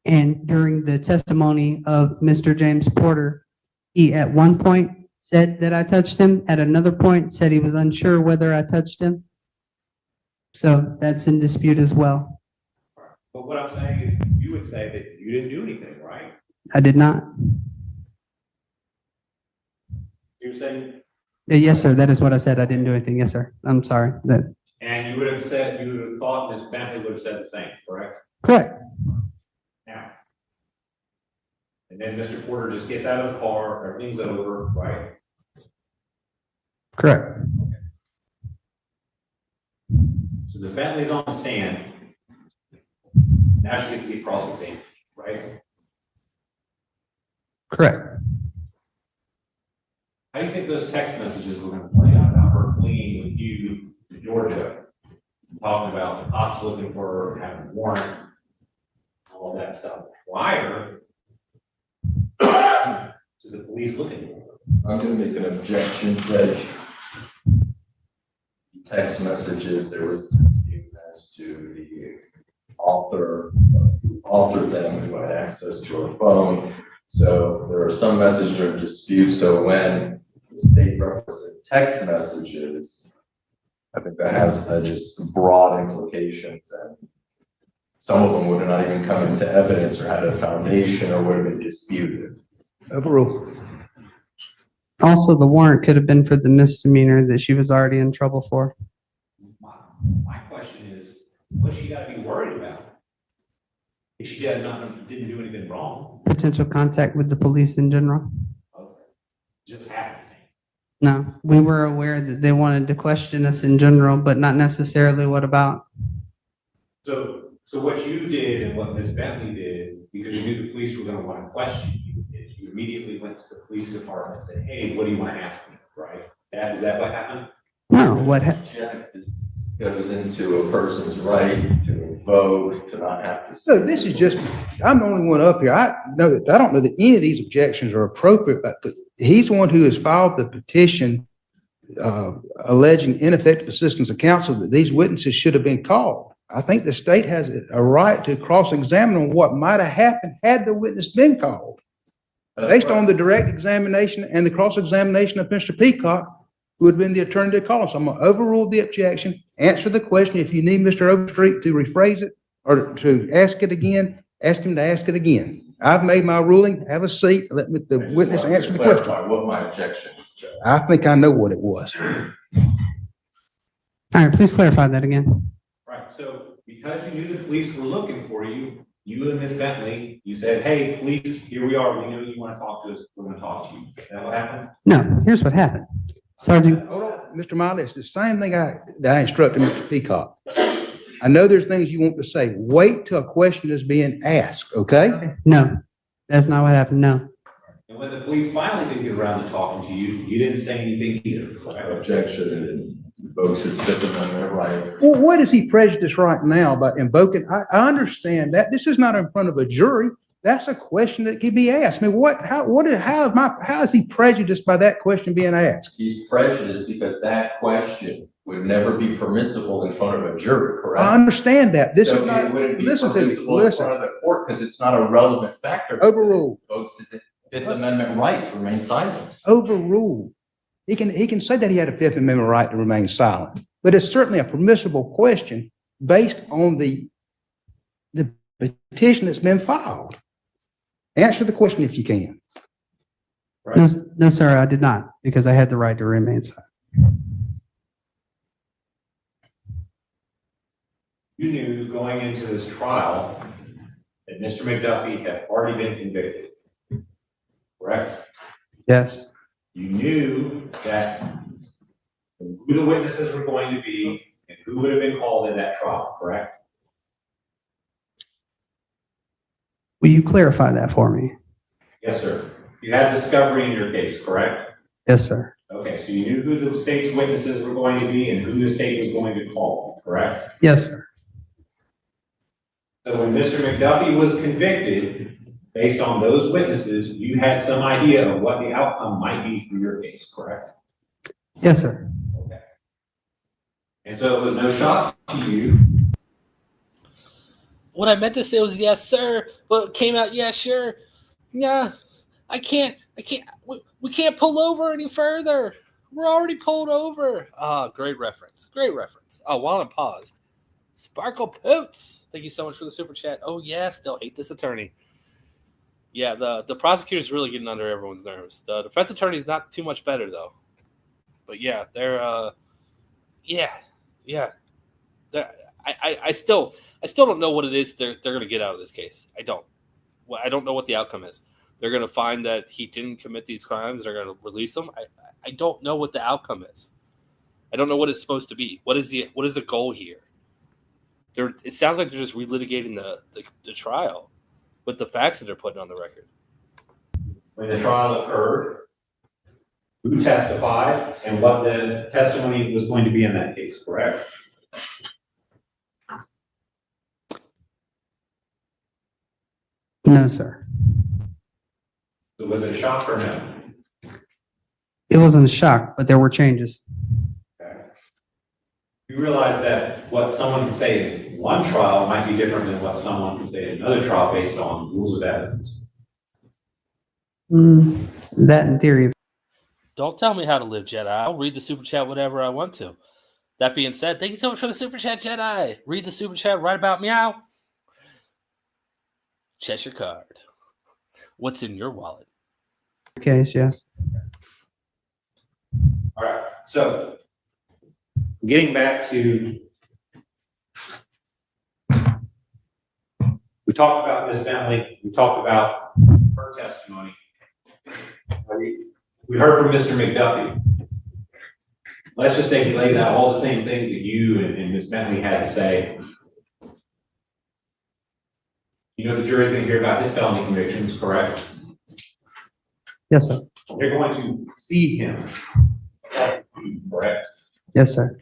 And during the testimony of Mr. James Porter, he at one point said that I touched him, at another point said he was unsure whether I touched him. So that's in dispute as well. But what I'm saying is, you would say that you didn't do anything, right? I did not. You're saying, Yes, sir. That is what I said. I didn't do anything. Yes, sir. I'm sorry. and you would have said, you would have thought Ms. Bentley would have said the same, correct? Correct. Now. And then Mr. Porter just gets out of the car, everything's over, right? Correct. So the Bentley's on the stand. Now she gets to get cross-examined, right? Correct. How do you think those text messages were going to play out about her fleeing with you to Georgia? Talking about the cops looking for her, having a warrant, all that stuff. Prior to the police looking for her. I'm gonna make an objection that text messages, there was a dispute as to the author, who authored them, who had access to her phone. So there are some messages that are in dispute, so when the state references text messages, I think that has just broad implications, and some of them would have not even come into evidence or had a foundation or would have been disputed. Overruled. Also, the warrant could have been for the misdemeanor that she was already in trouble for. My question is, what's she got to be worried about? If she didn't do anything wrong, Potential contact with the police in general. okay, just happens. No, we were aware that they wanted to question us in general, but not necessarily what about. So what you did and what Ms. Bentley did, because you knew the police were going to want to question you, is you immediately went to the police department and said, hey, what do you want to ask me, right? Is that what happened? No, Goes into a person's right to invoke, to not have to. So this is just, I'm the only one up here. I don't know that any of these objections are appropriate, but he's the one who has filed the petition alleging ineffective assistance of counsel that these witnesses should have been called. I think the state has a right to cross-examine on what might have happened had the witness been called. Based on the direct examination and the cross-examination of Mr. Peacock, who had been the attorney to call. So I'm going to overrule the objection, answer the question. If you need Mr. Overstreet to rephrase it or to ask it again, ask him to ask it again. I've made my ruling. Have a seat. Let the witness answer the question. What my objection is, Judge. I think I know what it was. All right, please clarify that again. Right, so because you knew the police were looking for you, you and Ms. Bentley, you said, hey, police, here we are. We know you want to talk to us. We're going to talk to you. Is that what happened? No, here's what happened. Sergeant, Hold on, Mr. Miley, it's the same thing that I instructed Mr. Peacock. I know there's things you want to say. Wait till a question is being asked, okay? no, that's not what happened. No. And when the police finally did get around to talking to you, you didn't say anything either, correct? Objection. invokes his Fifth Amendment right. Well, what is he prejudiced right now by invoking? I understand that. This is not in front of a jury. That's a question that can be asked. I mean, how is he prejudiced by that question being asked? He's prejudiced because that question would never be permissible in front of a jury, correct? I understand that. This is So not, it wouldn't be listen to me, permissible in listen. front of the court because it's not a relevant factor. Overruled. It invokes his Fifth Amendment right to remain silent. Overruled. He can say that he had a Fifth Amendment right to remain silent, but it's certainly a permissible question based on the petition that's been filed. Answer the question if you can. No, no, sir, I did not, because I had the right to remain silent. You knew going into this trial that Mr. McDuffie had already been convicted, correct? Yes, You knew that who the witnesses were going to be and who would have been called in that trial, correct? will you clarify that for me? Yes, sir. You had discovery in your case, correct? Yes, sir. Okay, so you knew who the state's witnesses were going to be and who the state was going to call, correct? Yes, sir. So when Mr. McDuffie was convicted, based on those witnesses, you had some idea of what the outcome might be for your case, correct? Yes, sir. Okay. And so it was no shock to you. What I meant to say was yes, sir, but it came out, yeah, sure. Yeah, I can't, we can't pull over any further. We're already pulled over. Ah, great reference. Great reference. Oh, while I'm paused, Sparkle Poots. Thank you so much for the super chat. Oh, yes, they'll hate this attorney. Yeah, the prosecutor's really getting under everyone's nerves. The defense attorney's not too much better, though. But yeah, they're, I still don't know what it is they're going to get out of this case. I don't know what the outcome is. They're going to find that he didn't commit these crimes. They're going to release him. I don't know what the outcome is. I don't know what it's supposed to be. What is the goal here? It sounds like they're just relitigating the trial with the facts that they're putting on the record. When the trial occurred, who testified and what the testimony was going to be in that case, correct? No, sir. So was it a shock or no? It wasn't a shock, but there were changes. Okay. You realize that what someone can say in one trial might be different than what someone can say in another trial based on rules of evidence. That in theory. Don't tell me how to live, Jedi. I'll read the super chat whenever I want to. That being said, thank you so much for the super chat, Jedi. Read the super chat right about meow. Cheshire card. What's in your wallet? Case, yes. All right. So getting back to, we talked about Ms. Bentley. We talked about her testimony. We heard from Mr. McDuffie. Let's just say he lays out all the same things that you and Ms. Bentley had to say. You know the jury's going to hear about his felony convictions, correct? Yes, sir. They're going to see him, correct? Yes, sir.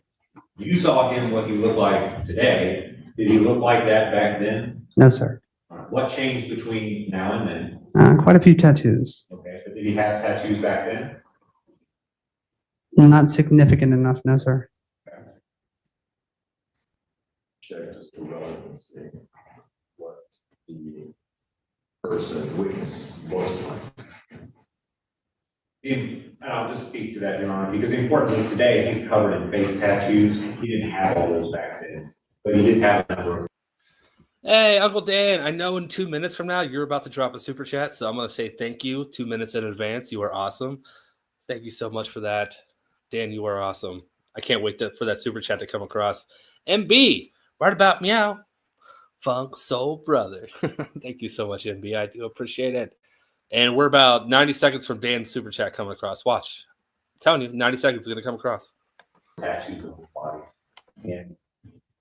You saw him what he looked like today. Did he look like that back then? No, sir. What changed between now and then? Quite a few tattoos. Okay, but did he have tattoos back then? Not significant enough, no, sir. Check just the relevancy of what the person, witness looks like. And I'll just speak to that, Your Honor, because importantly today, he's covered in face tattoos. He didn't have all those back then, but he did have a number. Hey, Uncle Dan, I know in 2 minutes from now you're about to drop a super chat, so I'm going to say thank you 2 minutes in advance. You are awesome. Thank you so much for that. Dan, you are awesome. I can't wait for that super chat to come across. MB, right about meow. Funk Soul Brother. Thank you so much, MB. I do appreciate it. And we're about 90 seconds from Dan's super chat coming across. Watch. I'm telling you, 90 seconds is going to come across. Tattoos on his body. And,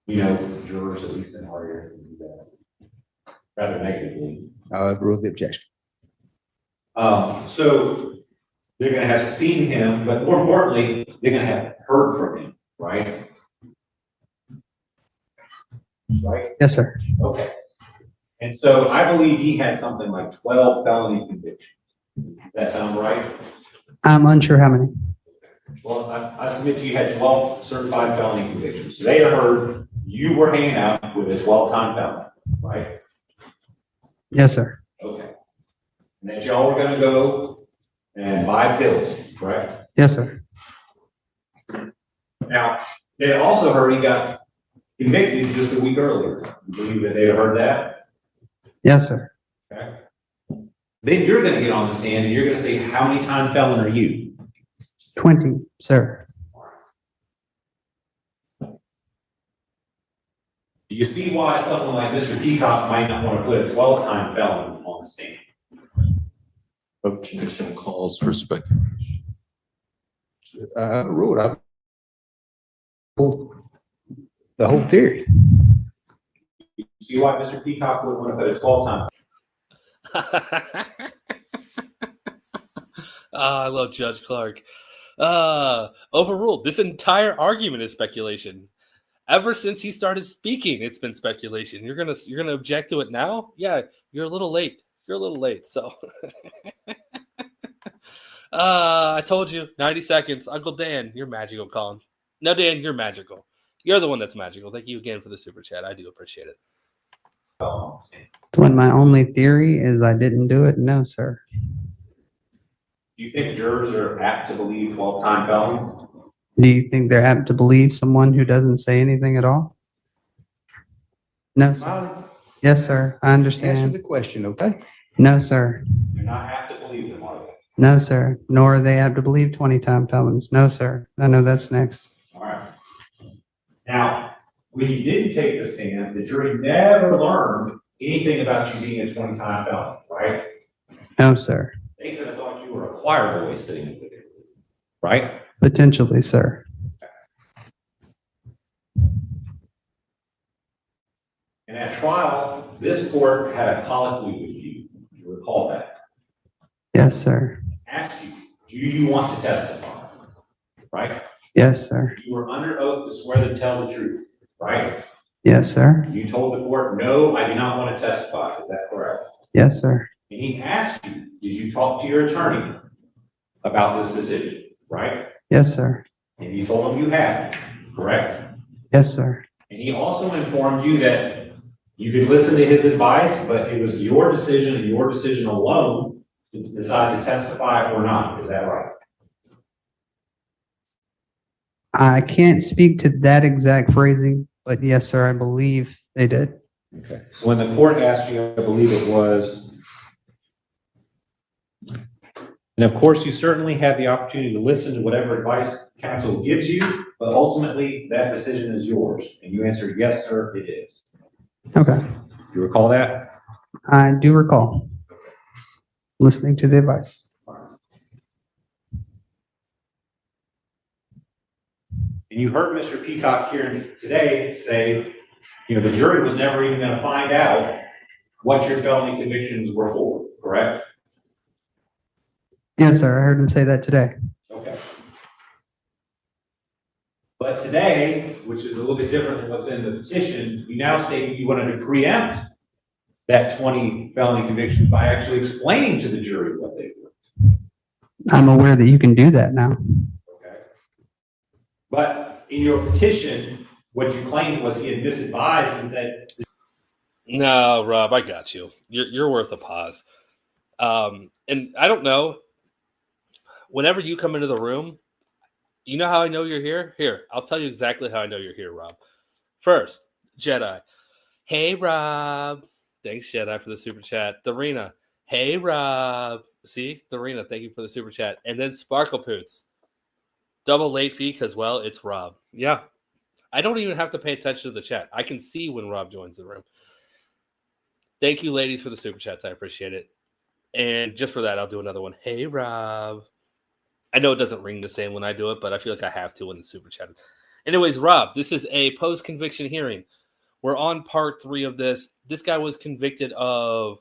you know, jurors, at least in our area, do that rather negatively. I'll overrule the objection. So they're going to have seen him, but more importantly, they're going to have heard from him, right? Right? Yes, sir. Okay. And so I believe he had something like 12 felony convictions. Does that sound right? I'm unsure how many. Well, I submit to you had 12 certified felony convictions. So they heard you were hanging out with a 12-time felon, right? Yes, sir. Okay. And that y'all were gonna go and buy pills, correct? Yes, sir. Now, they also heard he got convicted just a week earlier. You believe that they heard that? Yes, sir. Okay. Then you're gonna get on the stand and you're gonna say, how many time felon are you? 20, sir. Do you see why someone like Mr. Peacock might not want to put a 12-time felon on the stand? Objection calls for speculation. Ruled out the whole theory. See why Mr. Peacock would want to put a 12-time? I love Judge Clark. Overruled. This entire argument is speculation. Ever since he started speaking, it's been speculation. You're gonna object to it now? Yeah, you're a little late. You're a little late. So, I told you, 90 seconds. Uncle Dan, you're magical, Colin. No, Dan, you're magical. You're the one that's magical. Thank you again for the super chat. I do appreciate it. When my only theory is I didn't do it, no, sir. Do you think jurors are apt to believe 12-time felons? Do you think they're apt to believe someone who doesn't say anything at all? No, sir. Molly, Yes, sir. I answer understand. the question, okay? No, sir. You're not apt to believe them, are they? No, sir. Nor are they apt to believe 20-time felons. No, sir. I know that's next. All right. Now, when you didn't take the stand, the jury never learned anything about you being a 20-time felon, right? No, sir. They could have thought you were a choir boy sitting in with you, right? Potentially, sir. And at trial, this court had a colloquy with you. You recall that? Yes, sir. Asked you, do you want to testify? Right? Yes, sir. You were under oath to swear to tell the truth, right? Yes, sir. You told the court, no, I do not want to testify. Is that correct? Yes, sir. And he asked you, did you talk to your attorney about this decision, right? Yes, sir. And you told him you had, correct? Yes, sir. And he also informed you that you could listen to his advice, but it was your decision and your decision alone to decide to testify or not. Is that right? I can't speak to that exact phrasing, but yes, sir, I believe they did. Okay. When the court asked you, I believe it was, and of course, you certainly had the opportunity to listen to whatever advice counsel gives you, but ultimately that decision is yours. And you answered, yes, sir, it is. Okay. You recall that? I do recall listening to the advice. And you heard Mr. Peacock here today say, you know, the jury was never even going to find out what your felony convictions were for, correct? Yes, sir. I heard him say that today. Okay. But today, which is a little bit different than what's in the petition, you now state you wanted to preempt that 20 felony convictions by actually explaining to the jury what they were. I'm aware that you can do that now. Okay. But in your petition, what you claimed was he had misadvised and said, No, Rob, I got you. You're worth a pause. And I don't know. Whenever you come into the room, you know how I know you're here? Here, I'll tell you exactly how I know you're here, Rob. First, Jedi. Hey, Rob. Thanks, Jedi, for the super chat. Darina. Hey, Rob. See, Darina, thank you for the super chat. And then Sparkle Poots. Double late fee because, well, it's Rob. Yeah. I don't even have to pay attention to the chat. I can see when Rob joins the room. Thank you, ladies, for the super chats. I appreciate it. And just for that, I'll do another one. Hey, Rob. I know it doesn't ring the same when I do it, but I feel like I have to when the super chat. Anyways, Rob, this is a post-conviction hearing. We're on part 3 of this. This guy was convicted of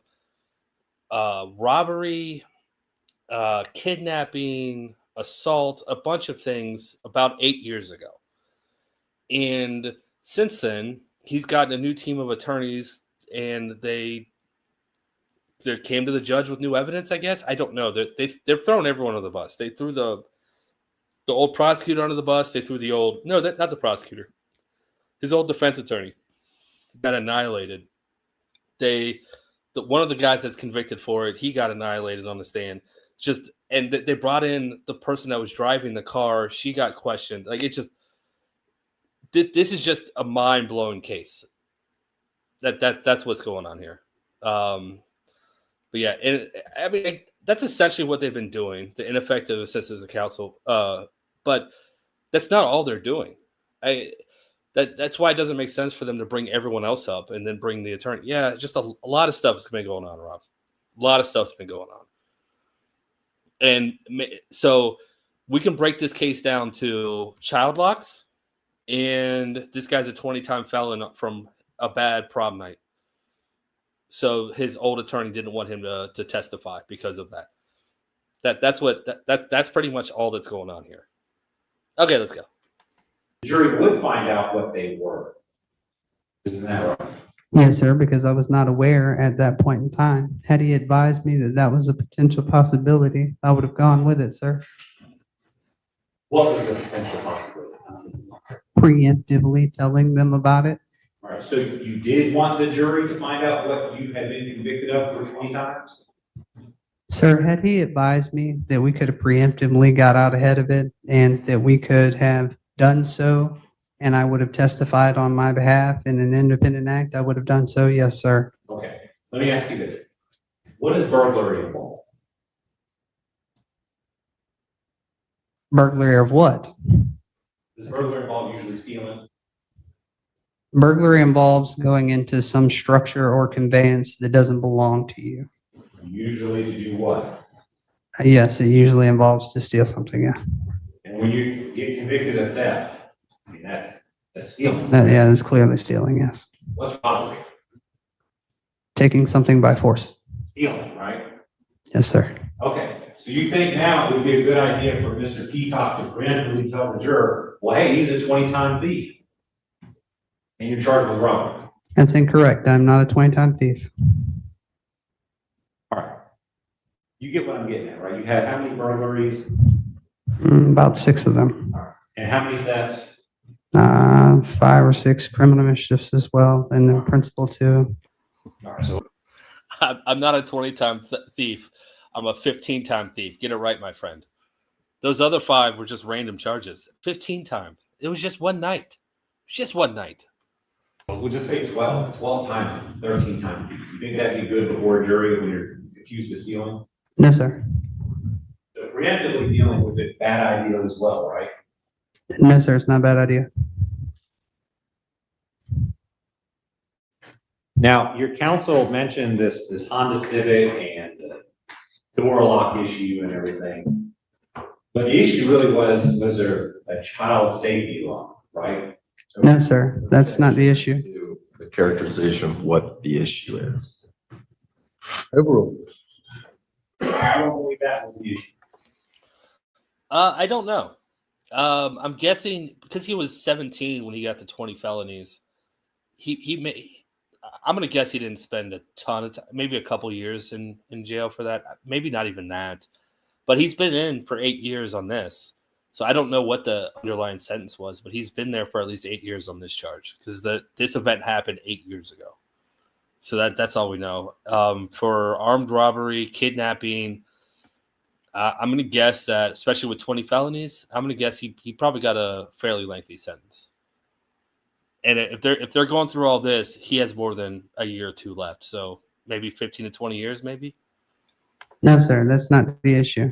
robbery, kidnapping, assault, a bunch of things about 8 years ago. And since then, he's gotten a new team of attorneys, and they came to the judge with new evidence, I guess. I don't know. They're throwing everyone under the bus. They threw the old prosecutor under the bus. They threw the old – no, not the prosecutor. His old defense attorney got annihilated. One of the guys that's convicted for it, he got annihilated on the stand. And they brought in the person that was driving the car. She got questioned. Like, it just – this is just a mind-blowing case. That's what's going on here. But yeah, that's essentially what they've been doing, the ineffective assistance of counsel. But that's not all they're doing. That's why it doesn't make sense for them to bring everyone else up and then bring the attorney. Yeah, just a lot of stuff has been going on, Rob. A lot of stuff's been going on. And so we can break this case down to child locks, and this guy's a 20-time felon from a bad prom night. So his old attorney didn't want him to testify because of that. That's pretty much all that's going on here. Okay, let's go. The jury would find out what they were. Isn't that right? Yes, sir, because I was not aware at that point in time. Had he advised me that that was a potential possibility, I would have gone with it, sir. What was the potential possibility? Preemptively telling them about it. All right, so you did want the jury to find out what you had been convicted of for 20 times? Sir, had he advised me that we could have preemptively got out ahead of it and that we could have done so, and I would have testified on my behalf in an independent act, I would have done so, yes, sir. Okay, let me ask you this. What is burglary involved? Burglary of what? Does burglary involve usually stealing? Burglary involves going into some structure or conveyance that doesn't belong to you. Usually to do what? Yes, it usually involves to steal something, yeah. And when you get convicted of theft, I mean, that's stealing. Yeah, that's clearly stealing, yes. What's robbery? Taking something by force. Stealing, right? Yes, sir. Okay, so you think now it would be a good idea for Mr. Peacock to preemptively tell the juror, well, hey, he's a 20-time thief. And you're charged with robbery. That's incorrect. I'm not a 20-time thief. All right. You get what I'm getting at, right? You had how many burglaries? About 6 of them. All right. And how many thefts? 5 or 6 criminal mischiefs as well, and then principal too. All right, so I'm not a 20-time thief. I'm a 15-time thief. Get it right, my friend. Those other 5 were just random charges. 15 times. It was just one night. It's just one night. we'll just say 12 times, 13 times. You think that'd be good before a jury when you're accused of stealing? No, sir. So preemptively dealing with this bad idea as well, right? No, sir. It's not a bad idea. Now, your counsel mentioned this Honda Civic and the door lock issue and everything. But the issue really was there a child safety law, right? So No, sir. That's not the issue. The characterization of what the issue is. Overall. I don't believe that was the issue. I don't know. I'm guessing because he was 17 when he got the 20 felonies. He may. I'm gonna guess he didn't spend a ton of time, maybe a couple years in jail for that. Maybe not even that. But he's been in for 8 years on this. So I don't know what the underlying sentence was, but he's been there for at least 8 years on this charge because this event happened 8 years ago. So that's all we know. For armed robbery, kidnapping, I'm going to guess that, especially with 20 felonies, I'm going to guess he probably got a fairly lengthy sentence. And if they're going through all this, he has more than a year or two left. So maybe 15 to 20 years, maybe. No, sir. That's not the issue.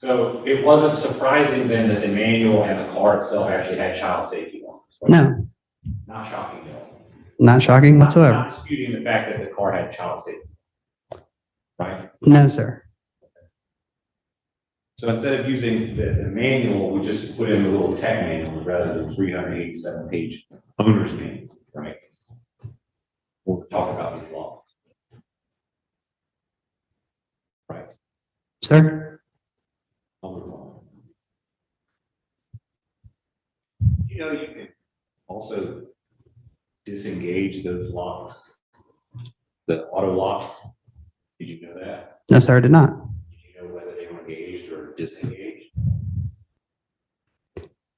So it wasn't surprising then that the manual and the car itself actually had child safety laws. Right? No. Not shocking at all. Not shocking whatsoever. Not disputing the fact that the car had child safety. Right? No, sir. So instead of using the manual, we just put in a little tech manual rather than 387-page owner's manual, right? We'll talk about these laws. Right. Sir? You know, you can also disengage those locks? The auto lock? Did you know that? No, sir, I did not. Did you know whether they were engaged or disengaged?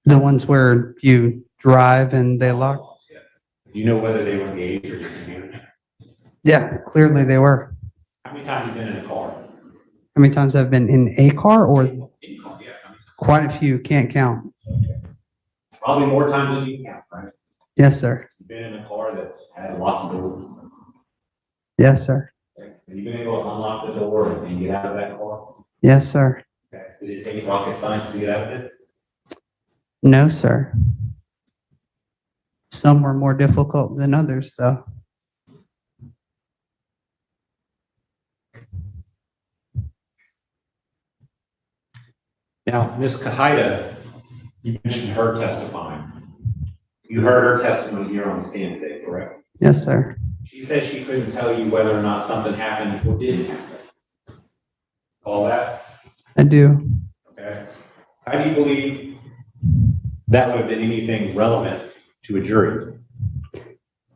The ones where you drive and they lock? Yeah. Do you know whether they were engaged or disengaged? Yeah, clearly they were. How many times have you been in a car? How many times I've been in a car or In a car, yeah. How many times? quite a few, can't count. Probably more times than you can count, right? Yes, sir. You've been in a car that's had a locked door. Yes, sir. Okay. Have you been able to unlock the door and get out of that car? Yes, sir. Okay. Did it take rocket science to get out of it? No, sir. Some were more difficult than others, though. Now, Ms. Kahida, you mentioned her testifying. You heard her testimony here on the stand today, correct? Yes, sir. She said she couldn't tell you whether or not something happened or didn't happen. All that? I do. Okay. How do you believe that would have been anything relevant to a jury?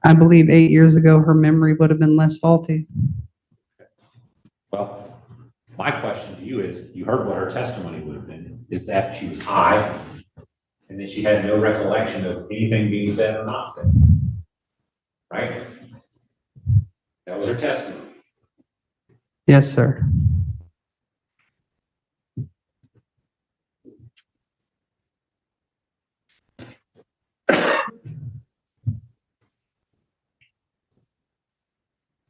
I believe 8 years ago, her memory would have been less faulty. Well, my question to you is, you heard what her testimony would have been, is that she was high and that she had no recollection of anything being said or not said. Right? That was her testimony. Yes, sir.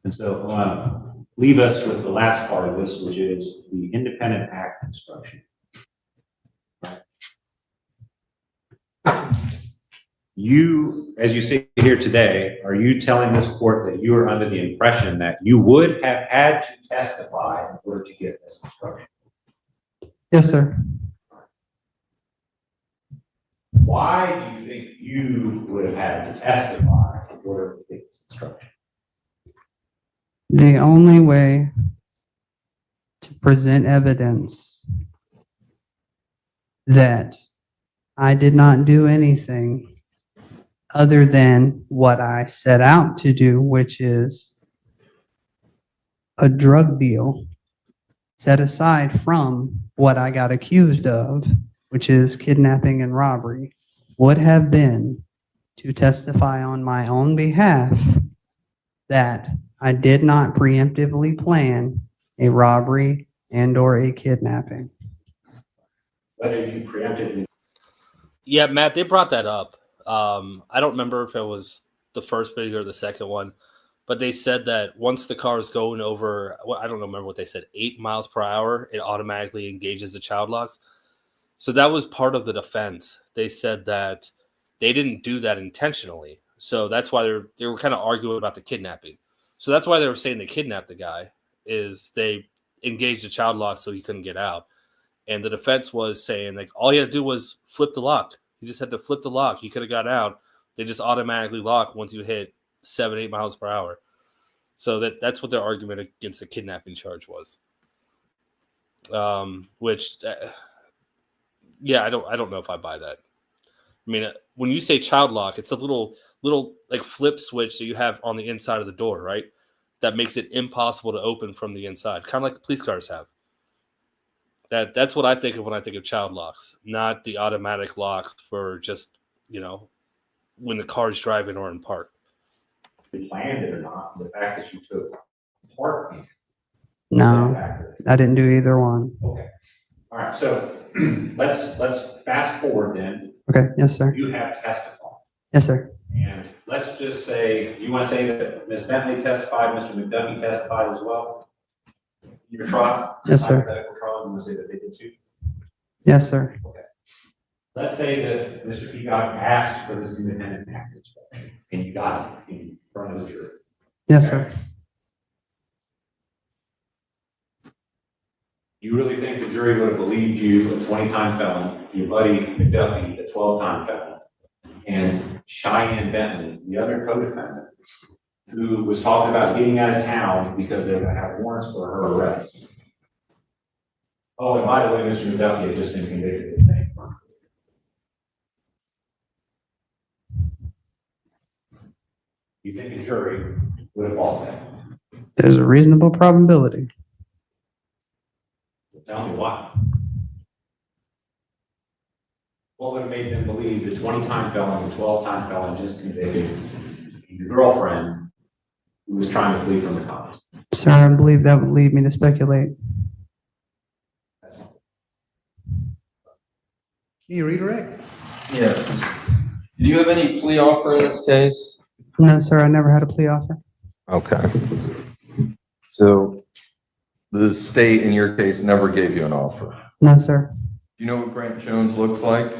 And so I want to leave us with the last part of this, which is the independent act instruction. You, as you sit here today, are you telling this court that you are under the impression that you would have had to testify in order to get this instruction? Yes, sir. Why do you think you would have had to testify in order to get this instruction? The only way to present evidence that I did not do anything other than what I set out to do, which is a drug deal, set aside from what I got accused of, which is kidnapping and robbery, would have been to testify on my own behalf that I did not preemptively plan a robbery and or a kidnapping. Whether you preemptively. Yeah, Matt, they brought that up. I don't remember if it was the first video or the second one, but they said that once the car is going over, I don't remember what they said, 8 miles per hour, it automatically engages the child locks. So that was part of the defense. They said that they didn't do that intentionally. So that's why they were kind of arguing about the kidnapping. So that's why they were saying they kidnapped the guy, is they engaged the child lock so he couldn't get out. And the defense was saying, like, all he had to do was flip the lock. He just had to flip the lock. He could have got out. They just automatically lock once you hit 7, 8 miles per hour. So that's what their argument against the kidnapping charge was. Which, yeah, I don't know if I buy that. I mean, when you say child lock, it's a little like flip switch that you have on the inside of the door, right? That makes it impossible to open from the inside, kind of like the police cars have. That's what I think of when I think of child locks, not the automatic locks for just, when the car's driving or in park. You planned it or not, the fact that you took part in it. No, I didn't do either one. Okay. All right. So let's fast forward then. Okay. Yes, sir. You have testified. Yes, sir. And let's just say, you want to say that Ms. Bentley testified, Mr. McDuffie testified as well? Your trial? Yes, sir. Hypothetical trial, you want to say that they did too? Yes, sir. Okay. Let's say that Mr. Peacock asked for this independent act inspection, and you got it in front of the jury. Yes, sir. You really think the jury would have believed you, a 20-time felon, your buddy McDuffie, a 12-time felon, and Cheyenne Bentley, the other co-defendant, who was talking about getting out of town because they were going to have warrants for her arrest? Oh, and by the way, Mr. McDuffie has just been convicted of the same crime. You think a jury would have bought that? There's a reasonable probability. Tell me why. What would have made them believe the 20-time felon, the 12-time felon just convicted your girlfriend who was trying to flee from the cops? Sir, I believe that would lead me to speculate. Can you redirect? Yes. Do you have any plea offer in this case? No, sir, I never had a plea offer. Okay. So the state, in your case, never gave you an offer. No, sir. Do you know what Grant Jones looks like?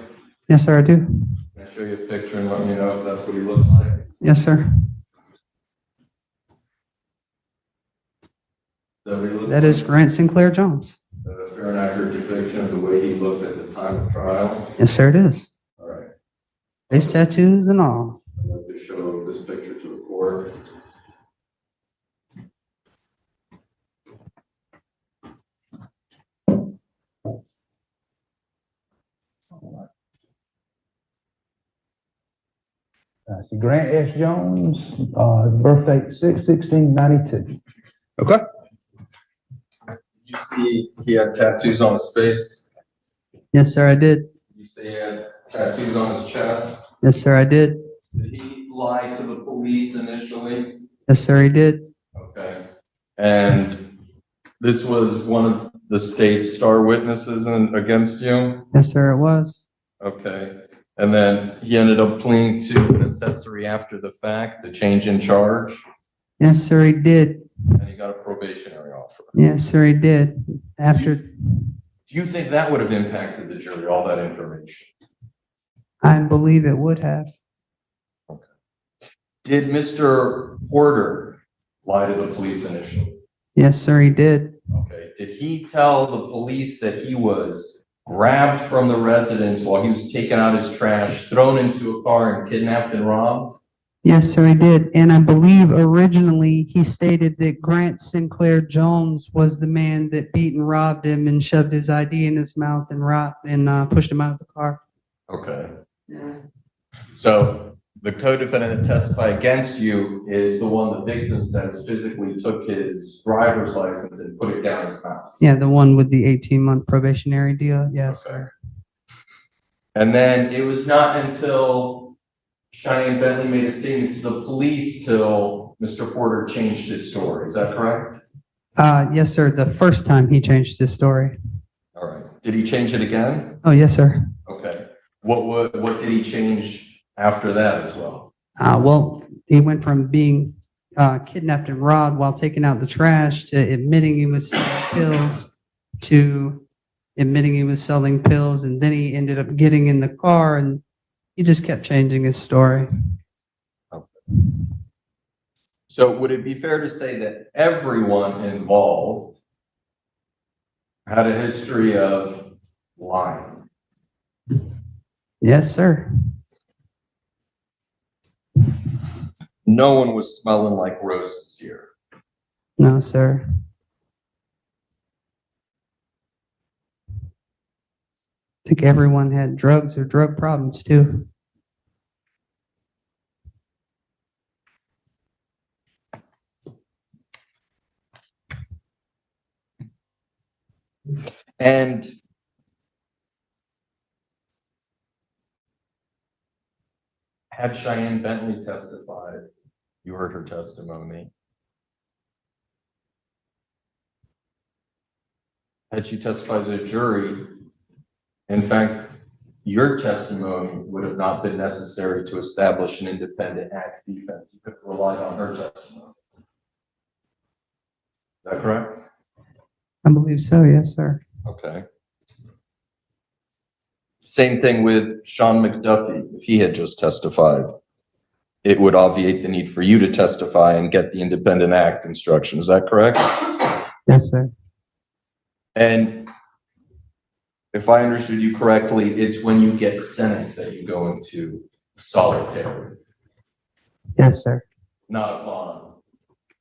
Yes, sir, I do. Can I show you a picture and let me know if that's what he looks like? Yes, sir. That is Grant Sinclair Jones. A fair and accurate depiction of the way he looked at the time of trial. Yes, sir, it is. All right. Face tattoos and all. I'd like to show this picture to the court. See Grant S. Jones, birth date 6/16/92. Okay. You see he had tattoos on his face. Yes, sir, I did. You see he had tattoos on his chest. Yes, sir, I did. Did he lie to the police initially? Yes, sir, he did. Okay. And this was one of the state's star witnesses against you? Yes, sir, it was. Okay. And then he ended up pleading to an accessory after the fact, the change in charge, Yes, sir, he did. and he got a probationary offer. Yes, sir, he did. After, Do you think that would have impacted the jury, all that information? I believe it would have. Did Mr. Porter lie to the police initially? Yes, sir, he did. Okay. Did he tell the police that he was grabbed from the residence while he was taking out his trash, thrown into a car, and kidnapped and robbed? Yes, sir, he did. And I believe originally he stated that Grant Sinclair Jones was the man that beat and robbed him and shoved his ID in his mouth and pushed him out of the car. Okay. So the co-defendant that testified against you is the one the victim says physically took his driver's license and put it down his mouth. Yeah, the one with the 18-month probationary deal. Yes, Okay. sir. And then it was not until Cheyenne Bentley made a statement to the police till Mr. Porter changed his story. Is that correct? Yes, sir, the first time he changed his story. All right. Did he change it again? Oh, yes, sir. Okay. What did he change after that as well? Well, he went from being kidnapped and robbed while taking out the trash to admitting he was selling pills to admitting he was selling pills, and then he ended up getting in the car, and he just kept changing his story. So would it be fair to say that everyone involved had a history of lying? Yes, sir. No one was smelling like roses here. No, sir. I think everyone had drugs or drug problems too. And had Cheyenne Bentley testified, you heard her testimony. Had she testified to the jury, in fact, your testimony would have not been necessary to establish an independent act defense. You could have relied on her testimony. Is that correct? I believe so, yes, sir. Okay. Same thing with Sean McDuffie. If he had just testified, it would obviate the need for you to testify and get the independent act instruction. Is that correct? Yes, sir. And if I understood you correctly, it's when you get sentenced that you go into solitary, Yes, sir. not upon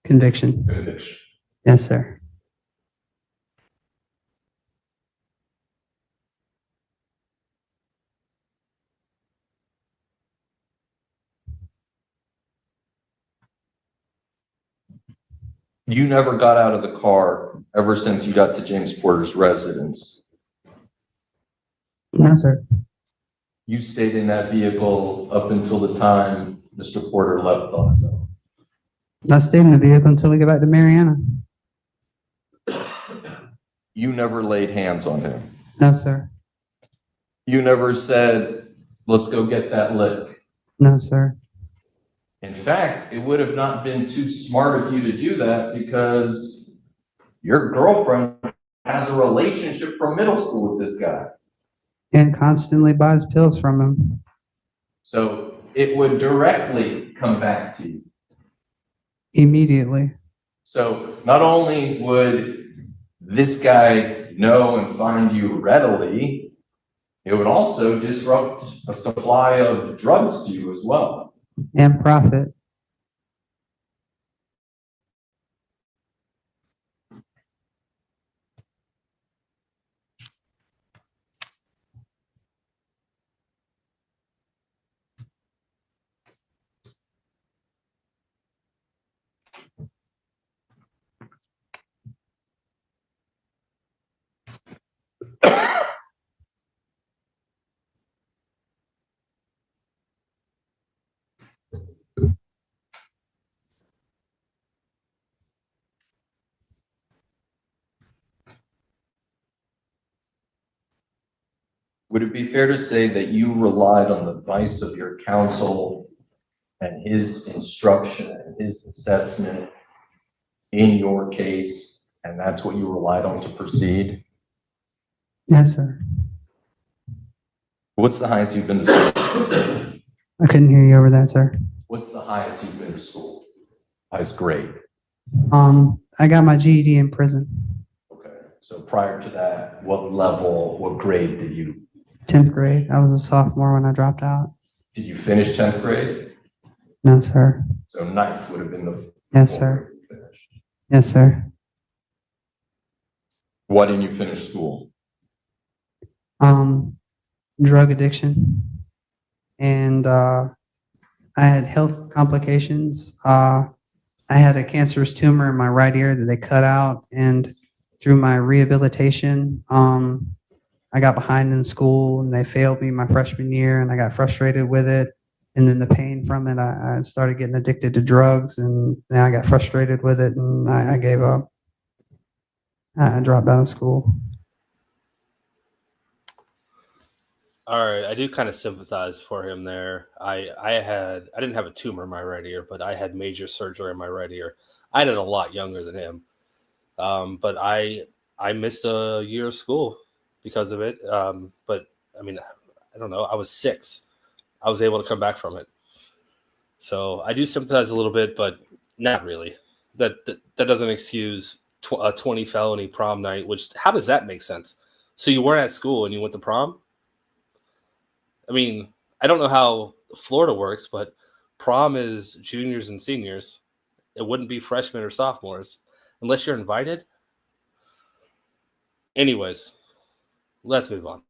Conviction. conviction. Yes, sir. You never got out of the car ever since you got to James Porter's residence. No, sir. You stayed in that vehicle up until the time Mr. Porter left on his own. I stayed in the vehicle until we got back to Mariana. You never laid hands on him. No, sir. You never said, let's go get that lick. No, sir. In fact, it would have not been too smart of you to do that because your girlfriend has a relationship from middle school with this guy. And constantly buys pills from him. So it would directly come back to you. Immediately. So not only would this guy know and find you readily, it would also disrupt a supply of drugs to you as well. And profit. Would it be fair to say that you relied on the advice of your counsel and his instruction and his assessment in your case, and that's what you relied on to proceed? Yes, sir. What's the highest you've been to school? I couldn't hear you over that, sir. What's the highest you've been to school? Highest grade? I got my GED in prison. Okay, so prior to that, what level, what grade did you? 10th grade. I was a sophomore when I dropped out. Did you finish 10th grade? No, sir. So 9th would have been the. Yes, sir. Yes, sir. Why didn't you finish school? Drug addiction. And I had health complications. I had a cancerous tumor in my right ear that they cut out, and through my rehabilitation, I got behind in school and they failed me my freshman year, and I got frustrated with it. And then the pain from it, I started getting addicted to drugs, and then I got frustrated with it and I gave up. I dropped out of school. All right, I do kind of sympathize for him there. I didn't have a tumor in my right ear, but I had major surgery in my right ear. I did a lot younger than him, but I missed a year of school because of it. But I mean, I don't know. I was 6. I was able to come back from it. So I do sympathize a little bit, but not really. That doesn't excuse a 20 felony prom night. Which, how does that make sense? So you weren't at school and you went to prom? I mean, I don't know how Florida works, but prom is juniors and seniors. It wouldn't be freshmen or sophomores unless you're invited. Anyways, let's move on.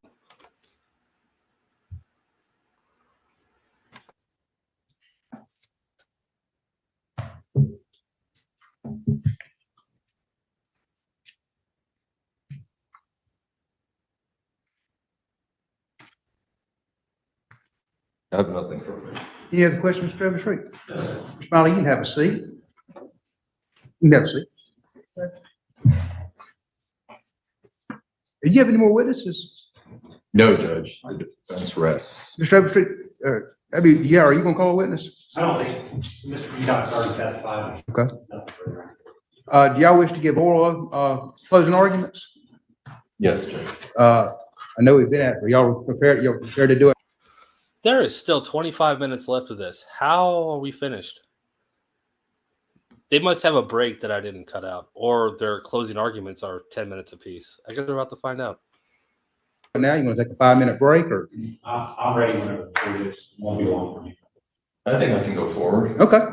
I have nothing further. Any other questions, Mr. Overstreet? Mr. Smiley, you can have a seat. You can have a seat. Do you have any more witnesses? No, Judge, the defense rests. Mr. Overstreet, are you gonna call a witness? I don't think Mr. Peacock's already testified. Okay. Do y'all wish to give oral, closing arguments? Yes, Judge. I know we've been at, y'all prepared to do it? There is still 25 minutes left of this. How are we finished? They must have a break that I didn't cut out, or their closing arguments are 10 minutes apiece. I guess we're about to find out. Now, you gonna take a 5-minute break, or? I'm ready whenever, it won't be long for me. I think I can go forward. Okay.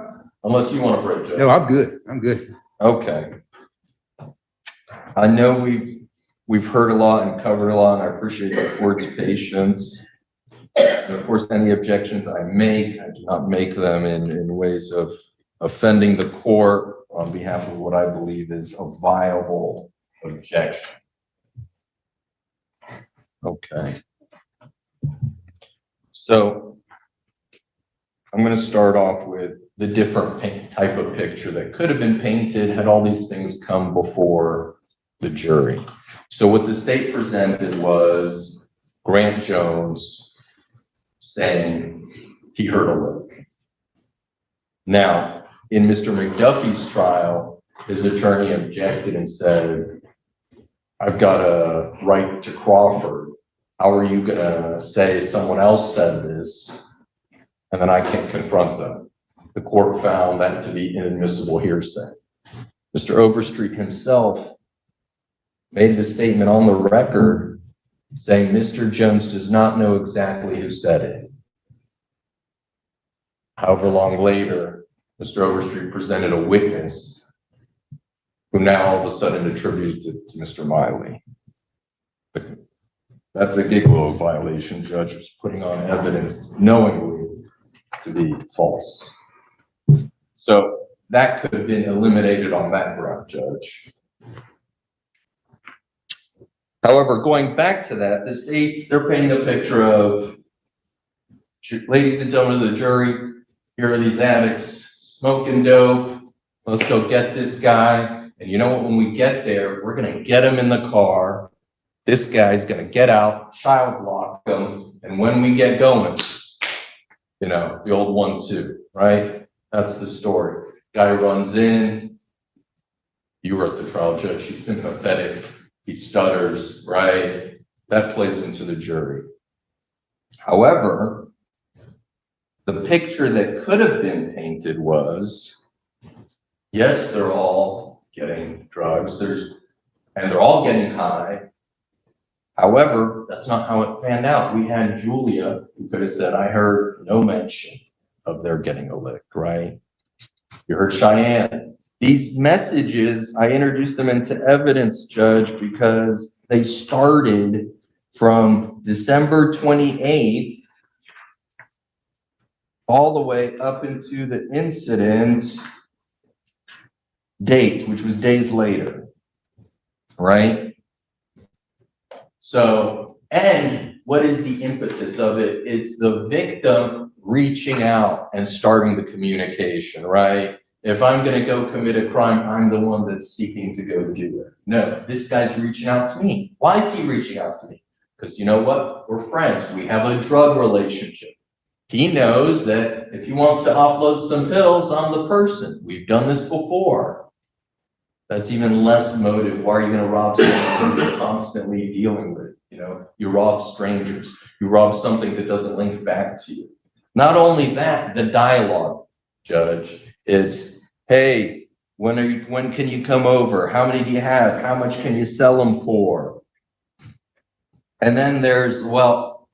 Unless you want to break, Judge. No, I'm good. I'm good. Okay. I know we've heard a lot and covered a lot, and I appreciate the court's patience. And of course, any objections I make, I do not make them in ways of offending the court. on behalf of what I believe is a viable objection. Okay. So I'm going to start off with the different type of picture that could have been painted had all these things come before the jury. So what the state presented was Grant Jones saying he heard a lick. Now, in Mr. McDuffie's trial, his attorney objected and said, I've got a right to Crawford. How are you going to say someone else said this, and then I can't confront them? The court found that to be inadmissible hearsay. Mr. Overstreet himself made the statement on the record saying Mr. Jones does not know exactly who said it. However long later, Mr. Overstreet presented a witness who now all of a sudden attributes it to Mr. Miley. That's a gigolo violation, judges putting on evidence knowingly to be false. So that could have been eliminated on that ground, Judge. However, going back to that, the states, they're painting a picture of, ladies and gentlemen of the jury, here are these addicts smoking dope. Let's go get this guy. And you know what, when we get there, we're going to get him in the car. This guy's going to get out, child lock him. And when we get going, you know, the old 1-2, right? That's the story. Guy runs in. You were at the trial, Judge. He's sympathetic. He stutters, right? That plays into the jury. However, the picture that could have been painted was, yes, they're all getting drugs, and they're all getting high. However, that's not how it panned out. We had Julia who could have said, I heard no mention of their getting a lick, right? You heard Cheyenne. These messages, I introduced them into evidence, Judge, because they started from December 28th all the way up into the incident date, which was days later, right? So, and what is the impetus of it? It's the victim reaching out and starting the communication, right? If I'm going to go commit a crime, I'm the one that's seeking to go do it. No, this guy's reaching out to me. Why is he reaching out to me? Because you know what? We're friends. We have a drug relationship. He knows that if he wants to offload some pills, I'm the person. We've done this before. That's even less motive. Why are you going to rob someone you're constantly dealing with? You know, you rob strangers. You rob something that doesn't link back to you. Not only that, the dialogue, Judge. It's, hey, when can you come over? How many do you have? How much can you sell them for? And then there's, well,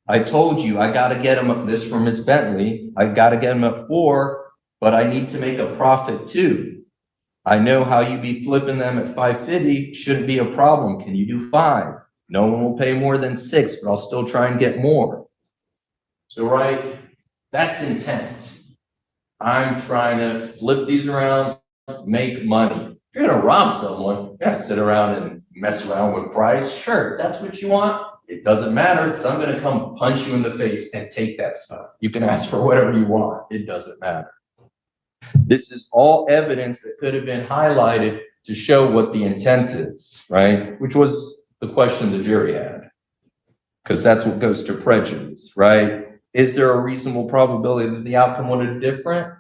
I told you I got to get them up, this from Miss Bentley. I got to get them at 4, but I need to make a profit too. I know how you be flipping them at $5.50 shouldn't be a problem. Can you do 5? No one will pay more than 6, but I'll still try and get more. So, right, that's intent. I'm trying to flip these around, make money. If you're going to rob someone, you got to sit around and mess around with price. Sure, that's what you want. It doesn't matter because I'm going to come punch you in the face and take that stuff. You can ask for whatever you want. It doesn't matter. This is all evidence that could have been highlighted to show what the intent is, right? Which was the question the jury had, because that's what goes to prejudice, right? Is there a reasonable probability that the outcome would have been different?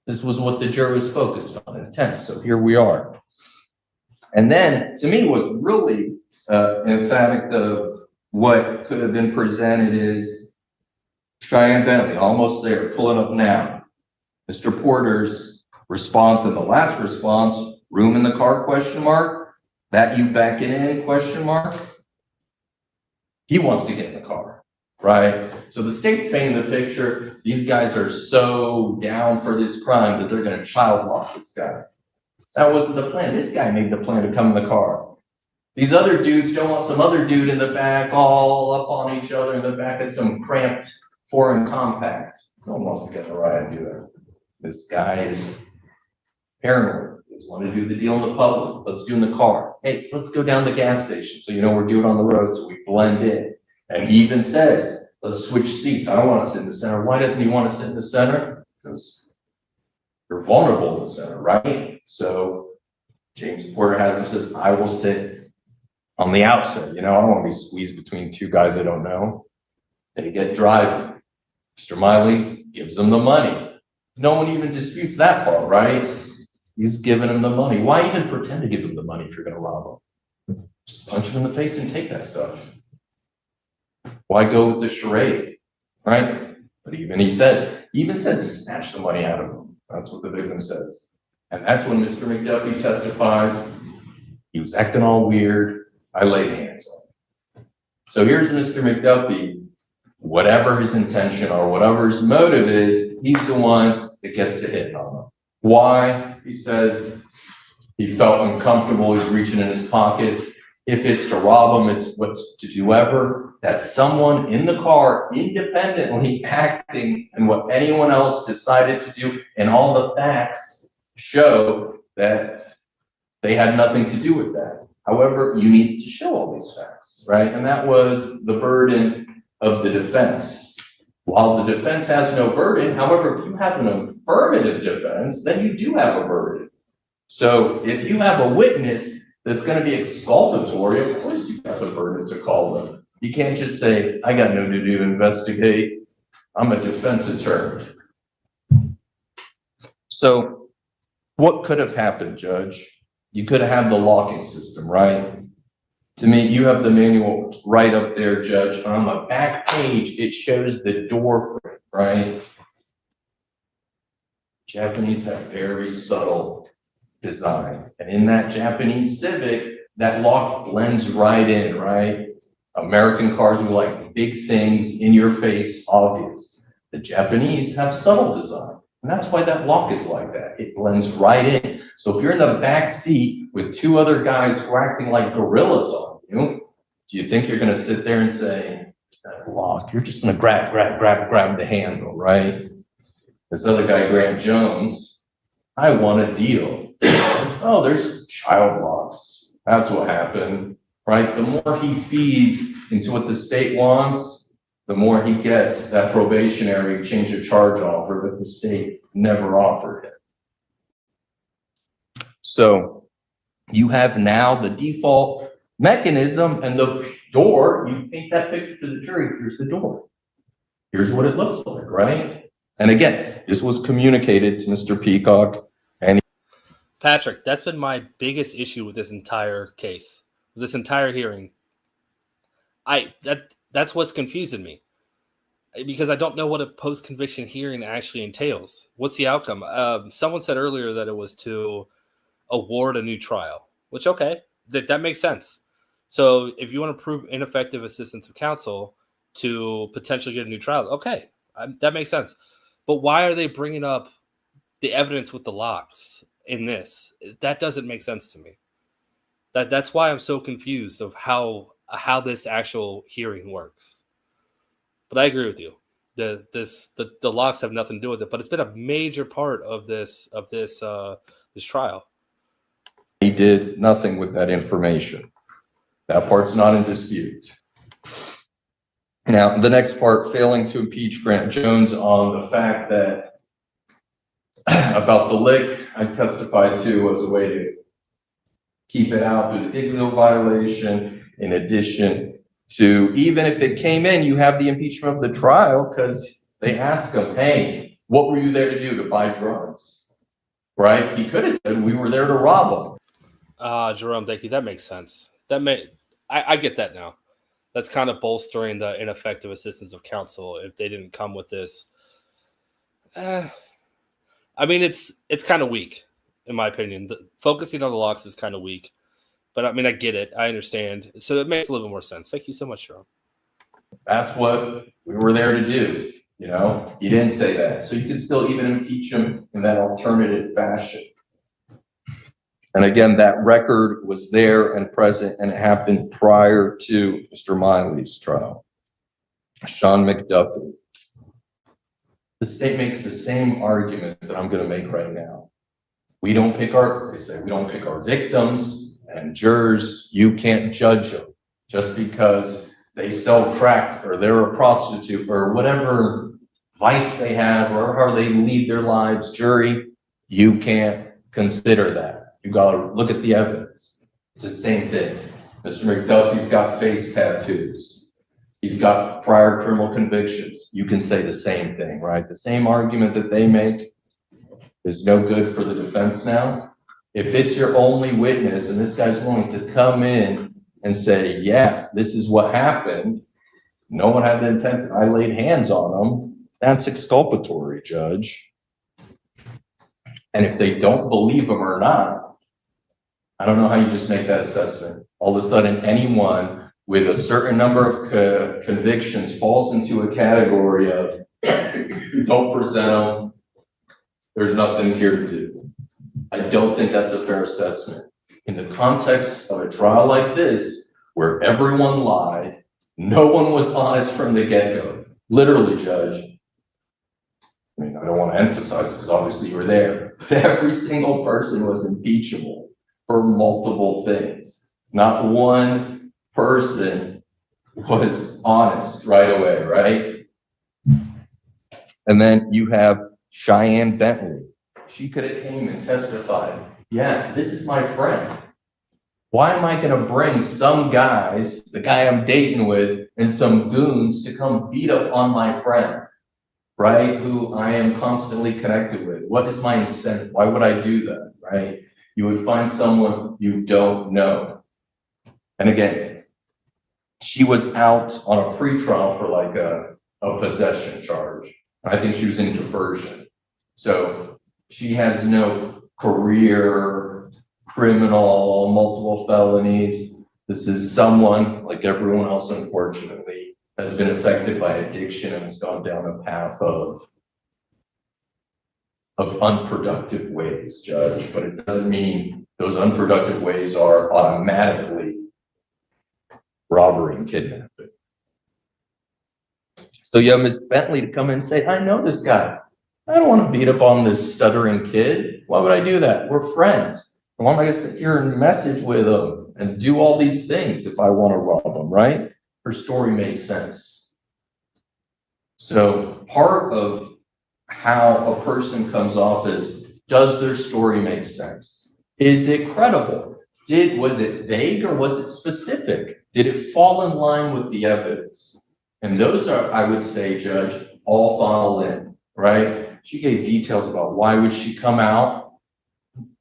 This was what the jury was focused on, intent. So here we are. And then, to me, what's really emphatic of what could have been presented is Cheyenne Bentley, almost there, pulling up now. Mr. Porter's response in the last response, room in the car, question mark, that you backing in, question mark. He wants to get in the car, right? So the state's painting the picture. These guys are so down for this crime that they're going to child lock this guy. That wasn't the plan. This guy made the plan to come in the car. These other dudes don't want some other dude in the back, all up on each other in the back of some cramped foreign compact. No one wants to get in the ride and do that. This guy is paranoid. always want to do the deal in the public. Let's do in the car. Hey, let's go down the gas station. So, we're doing on the road. So we blend in. And he even says, let's switch seats. I don't want to sit in the center. Why doesn't he want to sit in the center? Because you're vulnerable in the center, right? So James Porter has him says, I will sit on the outside. I don't want to be squeezed between two guys I don't know. They get driving. Mr. Miley gives them the money. No one even disputes that part, right? He's giving him the money. Why even pretend to give him the money if you're going to rob him? Just punch him in the face and take that stuff. Why go with the charade, right? But he says he snatched the money out of him. That's what the victim says. And that's when Mr. McDuffie testifies. He was acting all weird. I laid hands on him. So here's Mr. McDuffie. Whatever his intention or whatever his motive is, he's the one that gets to hit on him. Why? He says he felt uncomfortable. He's reaching in his pockets. If it's to rob him, it's what's to do ever. That's someone in the car independently acting and what anyone else decided to do. And all the facts show that they had nothing to do with that. However, you need to show all these facts, right? And that was the burden of the defense. While the defense has no burden, however, if you have an affirmative defense, then you do have a burden. So if you have a witness that's going to be exculpatory, of course you have the burden to call them. You can't just say, I got no duty to investigate. I'm a defense attorney. So what could have happened, Judge? You could have had the locking system, right? To me, you have the manual right up there, Judge. On the back page, it shows the door frame, right? Japanese have very subtle design. And in that Japanese Civic, that lock blends right in, right? American cars will like big things in your face, obvious. The Japanese have subtle design. And that's why that lock is like that. It blends right in. So if you're in the back seat with two other guys who are acting like gorillas on you, do you think you're going to sit there and say, that lock? You're just going to grab the handle, right? This other guy, Grant Jones, I want a deal. Oh, there's child locks. That's what happened, right? The more he feeds into what the state wants, the more he gets that probationary change of charge offer that the state never offered him. So you have now the default mechanism and the door. You paint that picture to the jury. Here's the door. Here's what it looks like, right? And again, this was communicated to Mr. Peacock. And Patrick, that's been my biggest issue with this entire case, this entire hearing. That's what's confusing me, because I don't know what a post-conviction hearing actually entails. What's the outcome? Someone said earlier that it was to award a new trial, which, okay, that makes sense. So if you want to prove ineffective assistance of counsel to potentially get a new trial, okay, that makes sense. But why are they bringing up the evidence with the locks in this? That doesn't make sense to me. That's why I'm so confused of how this actual hearing works. But I agree with you. The locks have nothing to do with it, but it's been a major part of this trial. he did nothing with that information. That part's not in dispute. Now, the next part, failing to impeach Grant Jones on the fact that about the lick, I testified to as a way to keep it out through the Igloo violation, in addition to, even if it came in, you have the impeachment of the trial because they asked him, hey, what were you there to do, to buy drugs? Right? He could have said, we were there to rob them. Jerome, thank you. That makes sense. I get that now. That's kind of bolstering the ineffective assistance of counsel if they didn't come with this. I mean, it's kind of weak, in my opinion. Focusing on the locks is kind of weak. But I mean, I get it. I understand. So it makes a little bit more sense. Thank you so much, Jerome. That's what we were there to do. You know, he didn't say that. So you can still even impeach him in that alternative fashion. And again, that record was there and present, and it happened prior to Mr. Miley's trial. Sean McDuffie. The state makes the same argument that I'm going to make right now. We don't pick our, they say we don't pick our victims, and jurors, you can't judge them just because they sell crack or they're a prostitute or whatever vice they have or how they lead their lives. Jury, you can't consider that. You gotta look at the evidence. It's the same thing. Mr. McDuffie's got face tattoos. He's got prior criminal convictions. You can say the same thing, right? The same argument that they make is no good for the defense now. If it's your only witness and this guy's willing to come in and say, yeah, this is what happened, no one had the intent, I laid hands on him, that's exculpatory, Judge. And if they don't believe him or not, I don't know how you just make that assessment. All of a sudden, anyone with a certain number of convictions falls into a category of don't present them, there's nothing here to do. I don't think that's a fair assessment. In the context of a trial like this, where everyone lied, no one was honest from the get-go. Literally, Judge. I mean, I don't want to emphasize it because obviously you were there. But every single person was impeachable for multiple things. Not one person was honest right away, right? And then you have Cheyenne Bentley. She could have came and testified, yeah, this is my friend. Why am I gonna bring some guys, the guy I'm dating with, and some goons to come beat up on my friend, right? Who I am constantly connected with. What is my incentive? Why would I do that, right? You would find someone you don't know. And again, she was out on a pretrial for like a possession charge. I think she was in diversion. So she has no career, criminal, multiple felonies. This is someone, like everyone else, unfortunately, has been affected by addiction and has gone down a path of unproductive ways, Judge. But it doesn't mean those unproductive ways are automatically robbery and kidnapping. So you have Ms. Bentley to come in and say, I know this guy. I don't want to beat up on this stuttering kid. Why would I do that? We're friends. Why am I going to sit here and message with him and do all these things if I want to rob him, right? Her story made sense. So part of how a person comes off is, does their story make sense? Is it credible? Was it vague or was it specific? Did it fall in line with the evidence? And those are, I would say, Judge, all fall in, right? She gave details about why would she come out.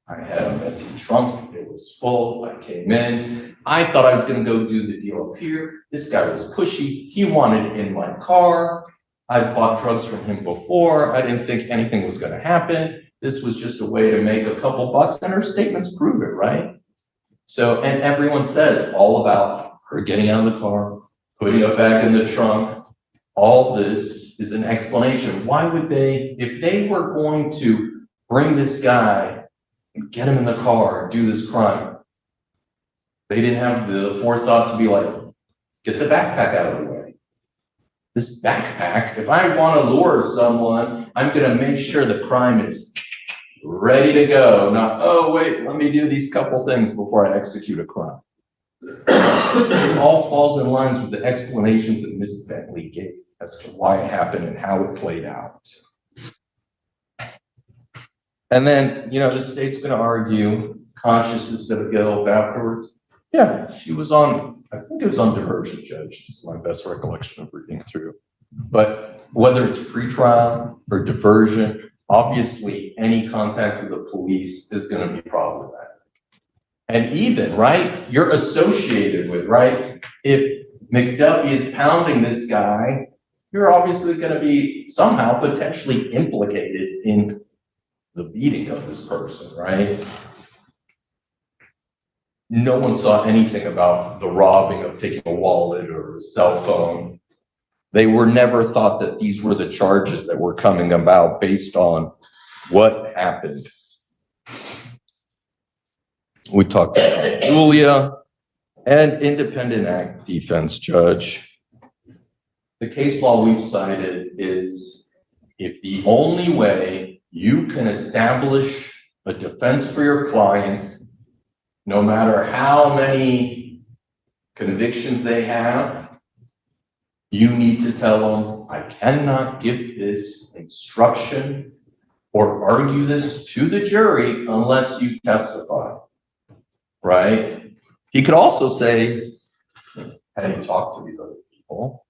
I had a messy trunk, it was full, I came in. I thought I was gonna go do the deal up here. This guy was pushy, he wanted it in my car. I've bought drugs from him before. I didn't think anything was gonna happen. This was just a way to make a couple bucks, and her statements prove it, right? So, and everyone says all about her getting out of the car, putting it back in the trunk. All this is an explanation. Why would they, if they were going to bring this guy and get him in the car and do this crime, they didn't have the forethought to be like, get the backpack out of the way. This backpack, if I want to lure someone, I'm going to make sure the crime is ready to go. Not, oh, wait, let me do these couple things before I execute a crime. It all falls in line with the explanations that Mrs. Bentley gave as to why it happened and how it played out. And then, you know, the state's going to argue consciousness of guilt afterwards. Yeah, she was on, I think it was on diversion, Judge. It's my best recollection of reading through. But whether it's pretrial or diversion, obviously any contact with the police is going to be problematic. And even, right, you're associated with, right? If McDuffie is pounding this guy, you're obviously going to be somehow potentially implicated in the beating of this person, right? No one saw anything about the robbing of taking a wallet or a cell phone. They were never thought that these were the charges that were coming about based on what happened. We talked about Julia and independent act defense, Judge. The case law we've cited is if the only way you can establish a defense for your client, no matter how many convictions they have, you need to tell them, I cannot give this instruction or argue this to the jury unless you testify, right? He could also say, hey, talk to these other people.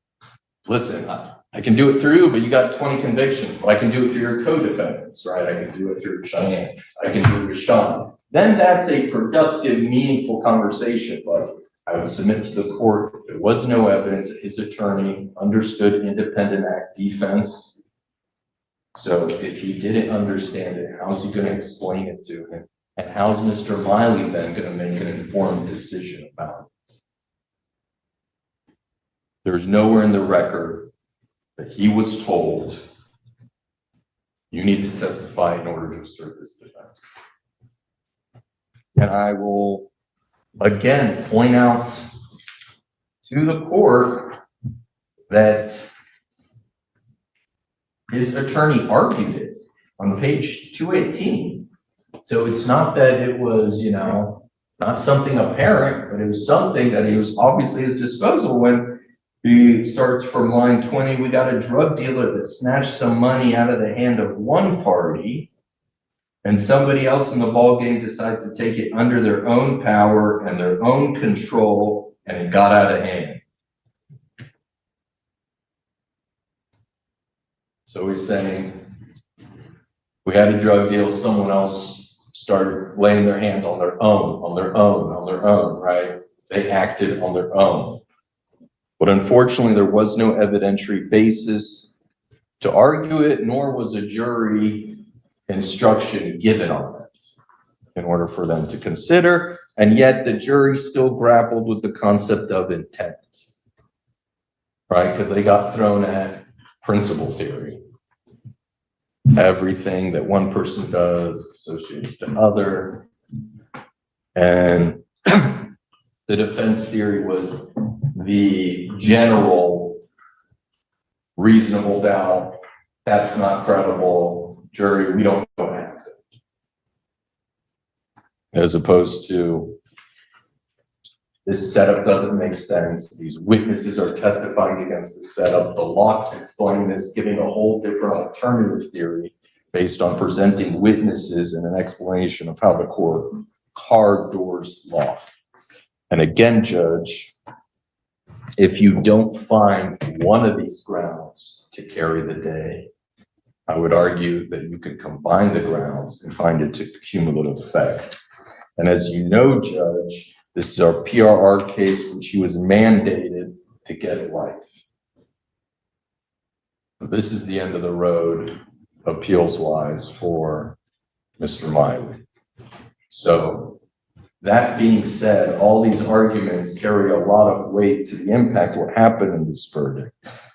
Listen, I can do it through you, but you got 20 convictions, but I can do it through your co-defendants, right? I can do it through Cheyenne. I can do it with Sean. Then that's a productive, meaningful conversation. But I would submit to the court, there was no evidence that his attorney understood independent act defense. So if he didn't understand it, how's he going to explain it to him? And how's Mr. Miley then going to make an informed decision about it? There's nowhere in the record that he was told, you need to testify in order to assert this defense. And I will again point out to the court that his attorney argued it on page 218. So it's not that it was, not something apparent, but it was something that he was obviously at his disposal when he starts from line 20. We got a drug dealer that snatched some money out of the hand of one party, and somebody else in the ballgame decided to take it under their own power and their own control, and it got out of hand. So he's saying, we had a drug deal, someone else started laying their hands on their own, right? They acted on their own. But unfortunately, there was no evidentiary basis to argue it, nor was a jury instruction given on it in order for them to consider. And yet the jury still grappled with the concept of intent, right? Because they got thrown at principle theory. Everything that one person does associates to other. And the defense theory was the general reasonable doubt. That's not credible. Jury, we don't know anything. As opposed to, this setup doesn't make sense. These witnesses are testifying against the setup. The locks explain this, giving a whole different alternative theory based on presenting witnesses and an explanation of how the car doors locked. And again, Judge, if you don't find one of these grounds to carry the day, I would argue that you could combine the grounds and find it to cumulative effect. And as you know, Judge, this is our PRR case, which he was mandated to get life. This is the end of the road, appeals-wise, for Mr. Miley. So that being said, all these arguments carry a lot of weight to the impact of what happened in this verdict.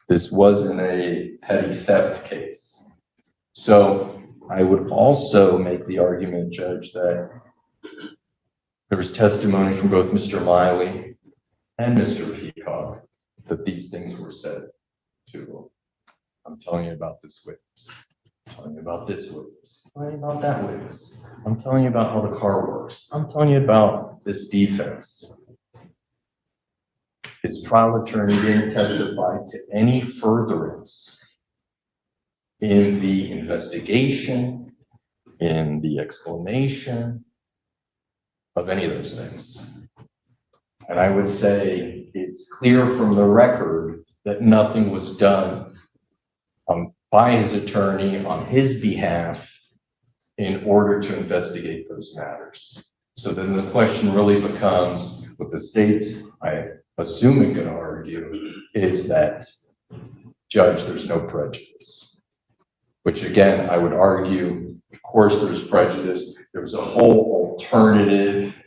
This wasn't a petty theft case. So I would also make the argument, Judge, that there was testimony from both Mr. Miley and Mr. Peacock that these things were said to him. I'm telling you about this witness. I'm telling you about this witness. I'm telling you about that witness. I'm telling you about how the car works. I'm telling you about this defense. His trial attorney didn't testify to any furtherance in the investigation, in the explanation of any of those things. And I would say it's clear from the record that nothing was done by his attorney on his behalf in order to investigate those matters. So then the question really becomes, what the state's, I assume, going to argue is that, Judge, there's no prejudice. Which again, I would argue, of course there's prejudice. There's a whole alternative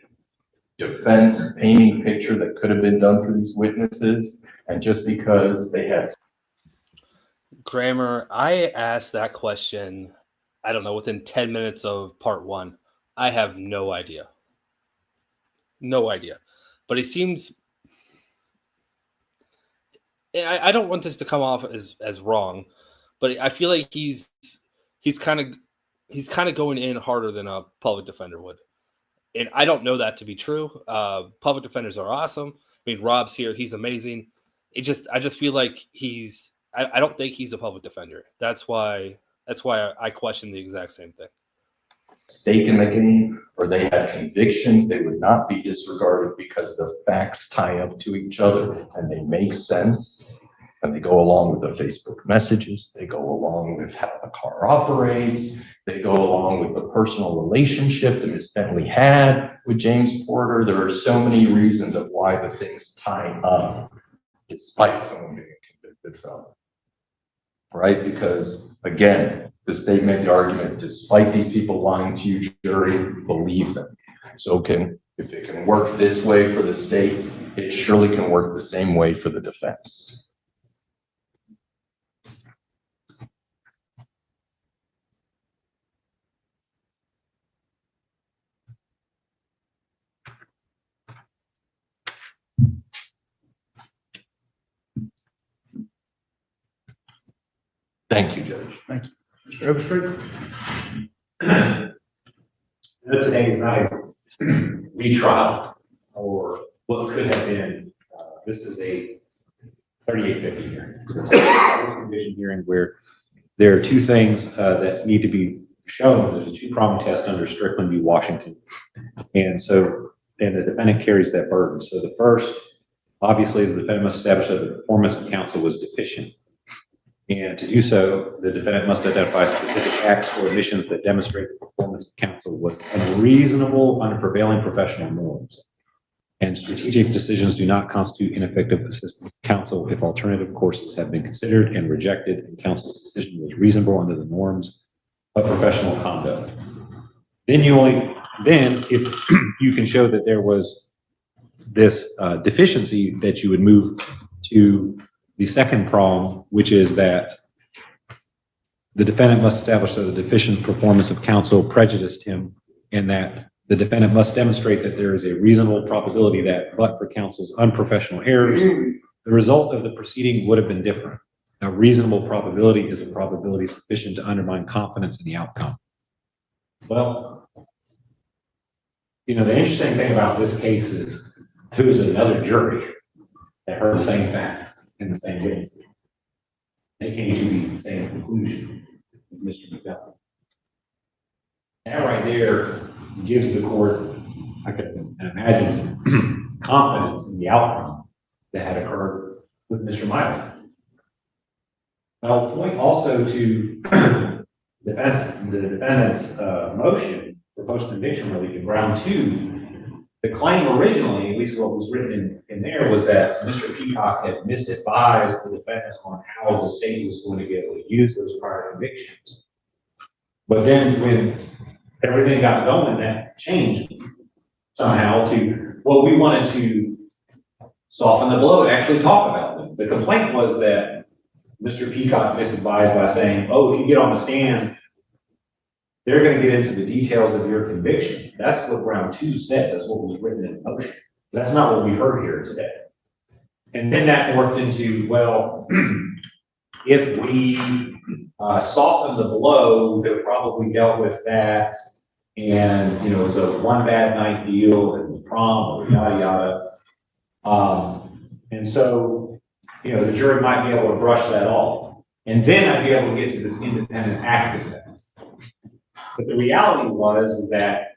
defense painting picture that could have been done for these witnesses. And just because they had... Kramer, I asked that question, I don't know, within 10 minutes of part one. I have no idea. No idea. But he seems... I don't want this to come off as wrong, but I feel like he's kind of he's kind of going in harder than a public defender would. And I don't know that to be true. Public defenders are awesome. I mean, Rob's here. He's amazing. I just feel like I don't think he's a public defender. That's why I question the exact same thing. Stake in the game, or they had convictions, they would not be disregarded because the facts tie up to each other and they make sense. And they go along with the Facebook messages, they go along with how the car operates, they go along with the personal relationship that Ms. Bentley had with James Porter. There are so many reasons of why the things tie up, despite someone being a convicted felon. Right? Because again, the state made the argument, despite these people lying to you, jury, believe them. So if it can work this way for the state, it surely can work the same way for the defense. Thank you, Judge. Thank you. Mr. Overstreet? Today is not a retrial or what could have been. This is a 3850 hearing. So it's a condition hearing where there are two things that need to be shown. There's a two-pronged test under Strickland v. Washington. And the defendant carries that burden. So the first, obviously, is the defendant must establish that the performance of counsel was deficient. And to do so, the defendant must identify specific acts or omissions that demonstrate the performance of counsel was unreasonable under prevailing professional norms. And strategic decisions do not constitute ineffective assistance of counsel if alternative courses have been considered and rejected and counsel's decision was reasonable under the norms of professional conduct. Then if you can show that there was this deficiency, that you would move to the second prong, which is that the defendant must establish that the deficient performance of counsel prejudiced him, and that the defendant must demonstrate that there is a reasonable probability that, but for counsel's unprofessional errors, the result of the proceeding would have been different. A reasonable probability is a probability sufficient to undermine confidence in the outcome. Well, the interesting thing about this case is there was another jury that heard the same facts and the same witnesses. They came to the same conclusion with Mr. McDuffie. That right there gives the court, I can imagine, confidence in the outcome that had occurred with Mr. Miley. I'll point also to the defendant's motion for post-conviction relief in round 2. The claim originally, at least what was written in there, was that Mr. Peacock had misadvised the defendant on how the state was going to be able to use those prior convictions. But then when everything got going, that changed somehow to, well, we wanted to soften the blow and actually talk about them. The complaint was that Mr. Peacock misadvised by saying, oh, if you get on the stand, they're going to get into the details of your convictions. That's what round 2 said. That's what was written in the motion. That's not what we heard here today. And then that morphed into, well, if we soften the blow, we could have probably dealt with that. And, it was a one bad night deal and prom or yada yada. And so, the jury might be able to brush that off. And then I'd be able to get to this independent act defense. But the reality was that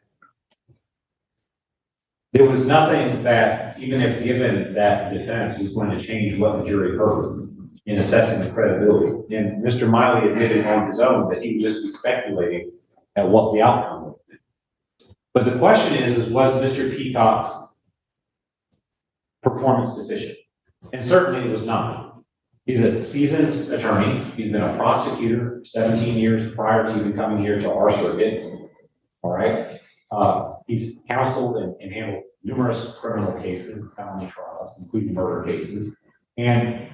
there was nothing that, even if given that defense, was going to change what the jury heard in assessing the credibility. And Mr. Miley admitted on his own that he would just be speculating at what the outcome would be. But the question is was Mr. Peacock's performance deficient? And certainly it was not. He's a seasoned attorney. He's been a prosecutor 17 years prior to even coming here to our circuit. All right. He's counseled and handled numerous criminal cases, felony trials, including murder cases. And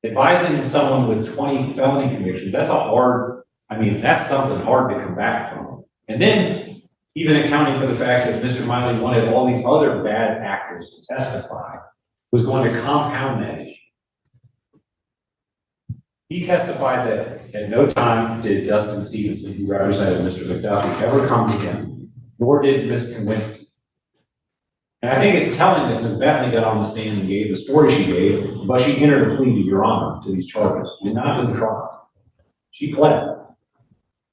advising someone with 20 felony convictions, that's that's something hard to come back from. And then even accounting for the fact that Mr. Miley wanted all these other bad actors to testify was going to compound that issue. He testified that at no time did Dustin Stevenson, who represented Mr. McDuffie, ever come to him, nor did Ms. Kowinski. And I think it's telling that Ms. Bentley got on the stand and gave the story she gave, but she entered a plea to Your Honor to these charges, did not do the trial. She pled,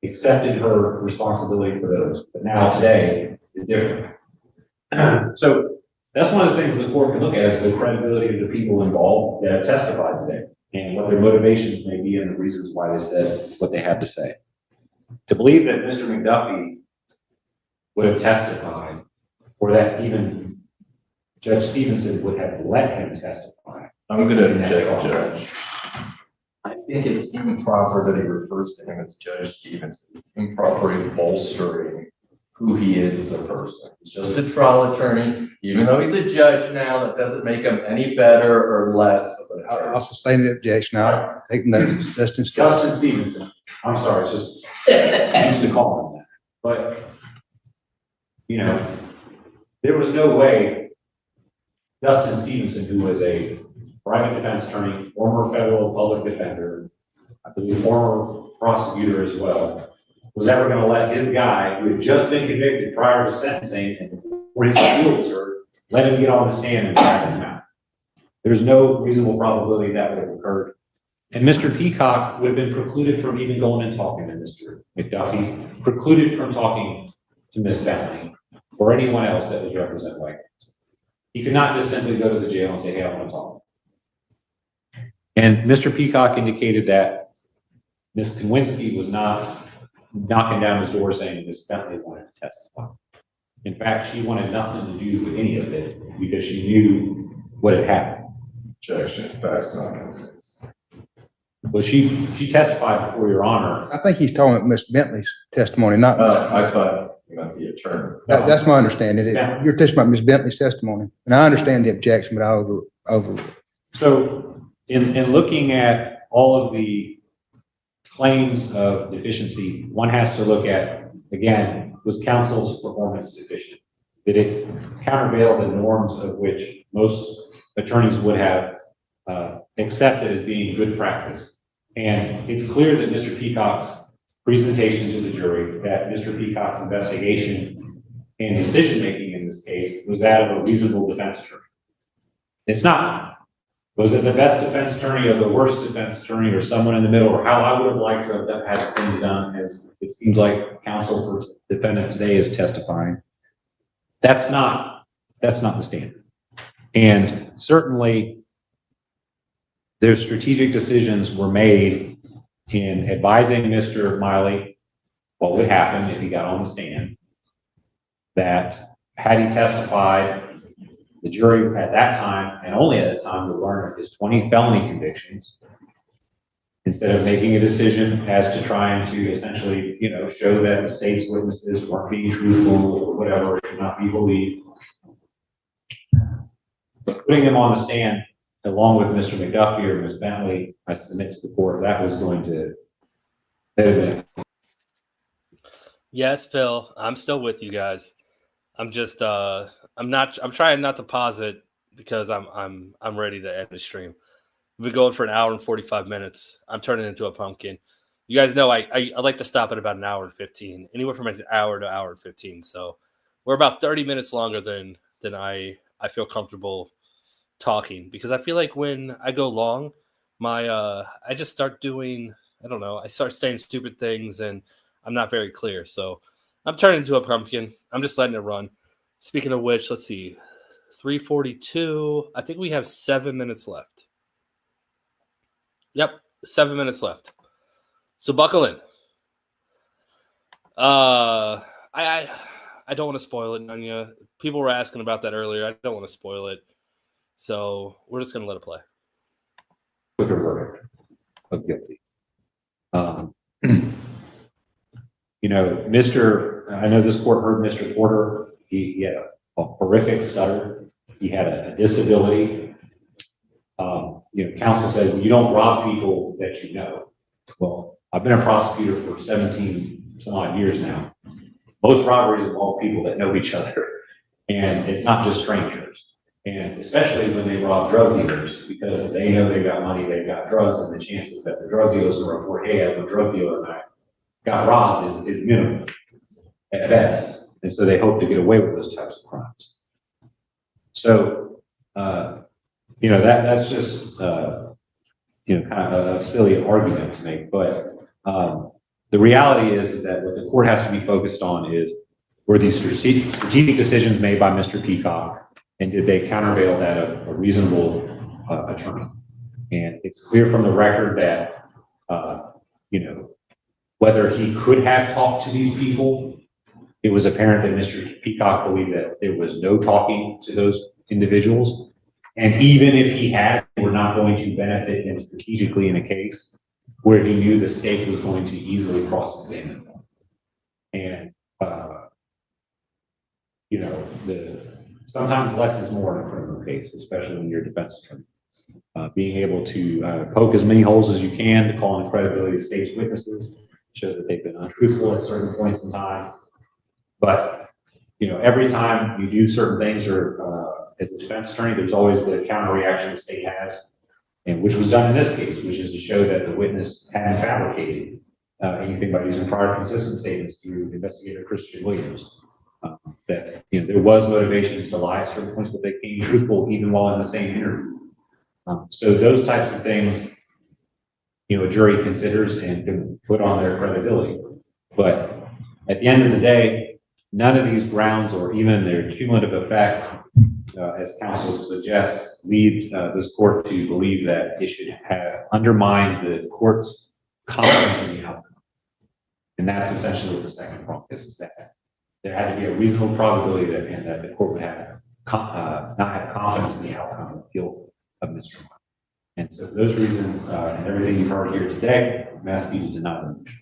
accepted her responsibility for those, but now today is different. So that's one of the things the court can look at is the credibility of the people involved that have testified today and what their motivations may be and the reasons why they said what they had to say. To believe that Mr. McDuffie would have testified or that even Judge Stevenson would have let him testify. I'm going to object, Judge. I think it's improper that he refers to him as Judge Stevenson. It's improperly bolstering who he is as a person. He's just a trial attorney. Even though he's a judge now, that doesn't make him any better or less of an attorney. I'll sustain the objection. I'll take notice. Dustin Stevenson. I'm sorry, it's just, I used to call him that. But, you know, there was no way Dustin Stevenson, who was a private defense attorney, former federal public defender, I believe former prosecutor as well, was ever going to let his guy, who had just been convicted prior to sentencing and before his appeal was heard, let him get on the stand and drive his mouth. There's no reasonable probability that would have occurred. And Mr. Peacock would have been precluded from even going and talking to Mr. McDuffie, precluded from talking to Ms. Bentley or anyone else that was represented by him. He could not just simply go to the jail and say, hey, I want to talk. And Mr. Peacock indicated that Ms. Kowinski was not knocking down his door saying Ms. Bentley wanted to testify. In fact, she wanted nothing to do with any of it because she knew what had happened. Objection, that's not the case. Well, she testified before Your Honor. I think he's talking about Ms. Bentley's testimony, not. I thought you might be attorney. That's my understanding. You're testifying about Ms. Bentley's testimony, and I understand the objection, but I over. So in looking at all of the claims of deficiency, one has to look at, again, was counsel's performance deficient? Did it countervail the norms of which most attorneys would have accepted as being good practice? And it's clear that Mr. Peacock's presentation to the jury, that Mr. Peacock's investigation and decision-making in this case was that of a reasonable defense attorney. It's not. Was it the best defense attorney or the worst defense attorney or someone in the middle, or how I would have liked to have had things done, as it seems like counsel for defendant today is testifying? That's not the standard. And certainly their strategic decisions were made in advising Mr. Miley what would happen if he got on the stand, that had he testified, the jury at that time, and only at that time, would learn of his 20 felony convictions, instead of making a decision as to trying to essentially, show that the state's witnesses weren't being truthful or whatever, should not be believed. But putting him on the stand, along with Mr. McDuffie or Ms. Bentley, I submit to the court, that was going to benefit. Yes, Phil, I'm still with you guys. I'm just, I'm trying not to pause it because I'm ready to end the stream. We've been going for an hour and 45 minutes. I'm turning into a pumpkin. You guys know I like to stop at about an hour and 15, anywhere from an hour to hour and 15. So we're about 30 minutes longer than I feel comfortable talking, because I feel like when I go long, I just start doing, I don't know, I start saying stupid things and I'm not very clear. So I'm turning into a pumpkin. I'm just letting it run. Speaking of which, let's see, 3:42. I think we have 7 minutes left. Yep, 7 minutes left. So buckle in. I don't want to spoil it, Nunya. People were asking about that earlier. I don't want to spoil it. So we're just going to let it play. Quicker verdict of guilty. I know this court heard Mr. Porter. He had a horrific stutter. He had a disability. Counsel said, well, you don't rob people that you know. Well, I've been a prosecutor for 17 some odd years now. Most robberies involve people that know each other, and it's not just strangers. And especially when they rob drug dealers, because they know they've got money, they've got drugs, and the chances that the drug dealers will report, hey, I have a drug dealer and I got robbed is minimal at best. And so they hope to get away with those types of crimes. So, that's just, kind of a silly argument to make. But the reality is that what the court has to be focused on is, were these strategic decisions made by Mr. Peacock, and did they countervail that of a reasonable attorney? And it's clear from the record that, whether he could have talked to these people, it was apparent that Mr. Peacock believed that there was no talking to those individuals. And even if he had, they were not going to benefit him strategically in a case where he knew the state was going to easily cross-examine them. And, sometimes less is more in a criminal case, especially when you're a defense attorney. Being able to poke as many holes as you can to call on the credibility of the state's witnesses, show that they've been untruthful at certain points in time. But, every time you do certain things, or as a defense attorney, there's always the counter reaction the state has, and which was done in this case, which is to show that the witness hadn't fabricated anything by using prior consistent statements through investigator Christian Williams. That there was motivations to lie at certain points, but they came truthful even while in the same interview. So those types of things, a jury considers and can put on their credibility. But at the end of the day, none of these grounds or even their cumulative effect, as counsel suggests, lead this court to believe that it should have undermined the court's confidence in the outcome. And that's essentially what the second prong is that there had to be a reasonable probability that the court would have not have confidence in the outcome of the guilt of Mr. Mark. And so for those reasons, and everything you've heard here today, I'm asking you to deny the motion.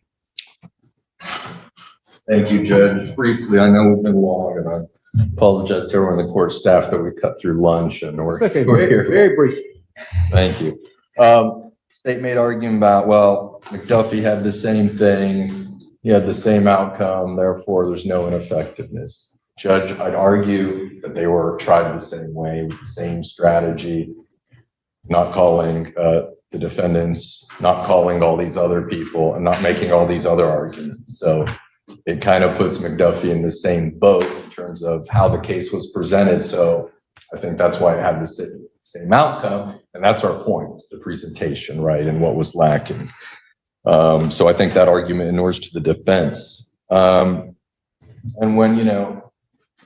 Thank you, Judge. Briefly, I know we've been long, and I apologize to everyone in the court staff that we cut through lunch and we're here. Very brief. Thank you. State made argument about, well, McDuffie had the same thing. He had the same outcome, therefore there's no ineffectiveness. Judge, I'd argue that they were tried the same way, with the same strategy, not calling the defendants, not calling all these other people, and not making all these other arguments. So it kind of puts McDuffie in the same boat in terms of how the case was presented. So I think that's why it had the same outcome. And that's our point, the presentation, right, and what was lacking. So I think that argument inures to the defense. And when,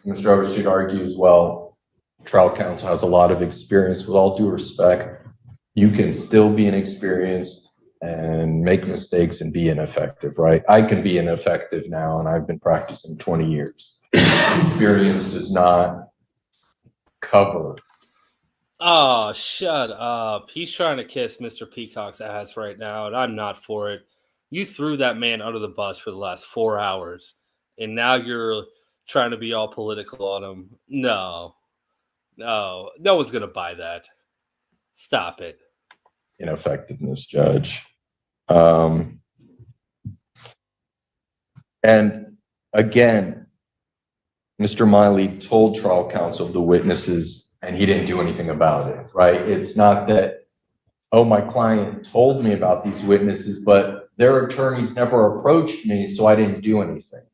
Mr. Overstreet argues, well, trial counsel has a lot of experience, with all due respect, you can still be inexperienced and make mistakes and be ineffective, right? I can be ineffective now, and I've been practicing 20 years. Experience does not cover. Oh, shut up. He's trying to kiss Mr. Peacock's ass right now, and I'm not for it. You threw that man under the bus for the last 4 hours, and now you're trying to be all political on him. No one's going to buy that. Stop it. Ineffectiveness, Judge. And again, Mr. Miley told trial counsel the witnesses, and he didn't do anything about it, right? It's not that, oh, my client told me about these witnesses, but their attorneys never approached me, so I didn't do anything,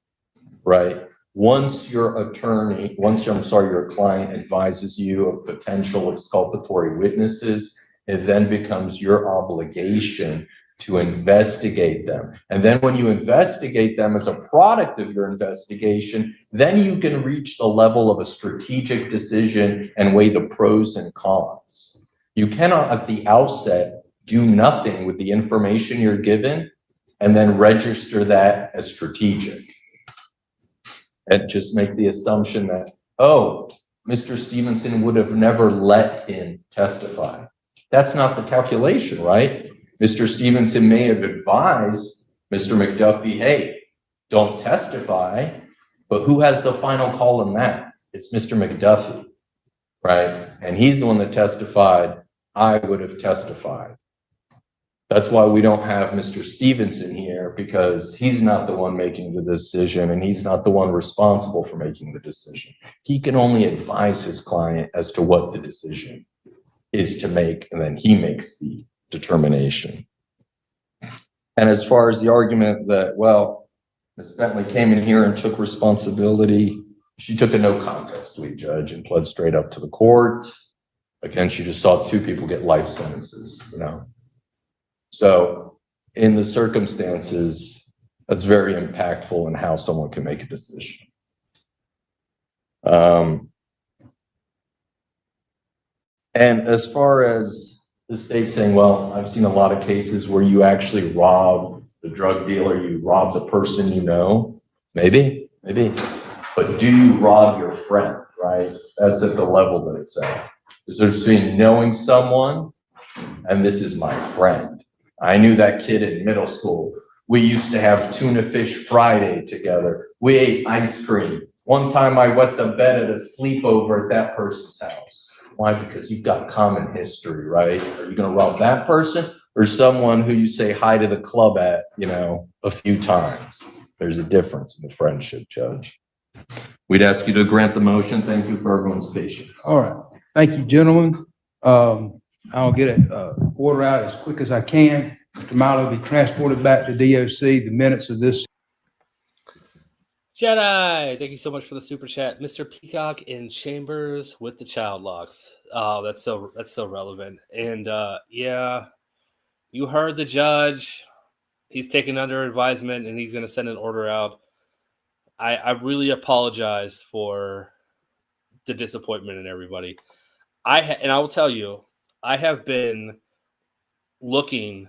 right? Once your client advises you of potential exculpatory witnesses, it then becomes your obligation to investigate them. And then when you investigate them as a product of your investigation, then you can reach the level of a strategic decision and weigh the pros and cons. You cannot at the outset do nothing with the information you're given and then register that as strategic. And just make the assumption that, oh, Mr. Stevenson would have never let him testify. That's not the calculation, right? Mr. Stevenson may have advised Mr. McDuffie, hey, don't testify, but who has the final call on that? It's Mr. McDuffie, right? And he's the one that testified, I would have testified. That's why we don't have Mr. Stevenson here, because he's not the one making the decision and he's not the one responsible for making the decision. He can only advise his client as to what the decision is to make, and then he makes the determination. And as far as the argument that, well, Ms. Bentley came in here and took responsibility, she took a no contest plea, Judge, and pled straight up to the court. Again, she just saw 2 people get life sentences, you know. So in the circumstances, that's very impactful in how someone can make a decision. And as far as the state saying, well, I've seen a lot of cases where you actually rob the drug dealer, you rob the person you know, maybe, but do you rob your friend, right? That's at the level that it's at. There's between knowing someone and this is my friend. I knew that kid in middle school. We used to have tuna fish Friday together. We ate ice cream. One time I wet the bed at a sleepover at that person's house. Why? Because you've got common history, right? Are you going to rob that person or someone who you say hi to the club at, you know, a few times? There's a difference in the friendship, Judge. We'd ask you to grant the motion. Thank you for everyone's patience. All right. Thank you, gentlemen. I'll get an order out as quick as I can. Mr. Milo will be transported back to DOC. The minutes of this. Jedi, thank you so much for the super chat. Mr. Peacock in Chambers with the child locks. Oh, that's so relevant. And yeah, you heard the judge. He's taken under advisement and he's going to send an order out. I really apologize for the disappointment in everybody. And I will tell you, I have been looking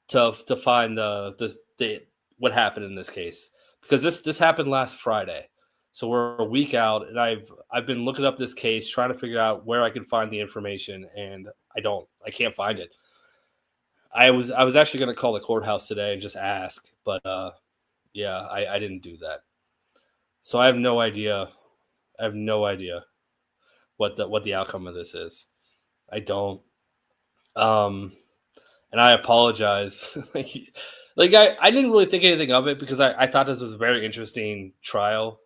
to find the what happened in this case, because this happened last Friday, so we're a week out, and I've been looking up this case, trying to figure out where I can find the information, and I can't find it. I was actually going to call the courthouse today and just ask, but yeah, I didn't do that, so I have no idea. What the outcome of this is. I don't. And I apologize. I didn't really think anything of it because I thought this was a very interesting trial.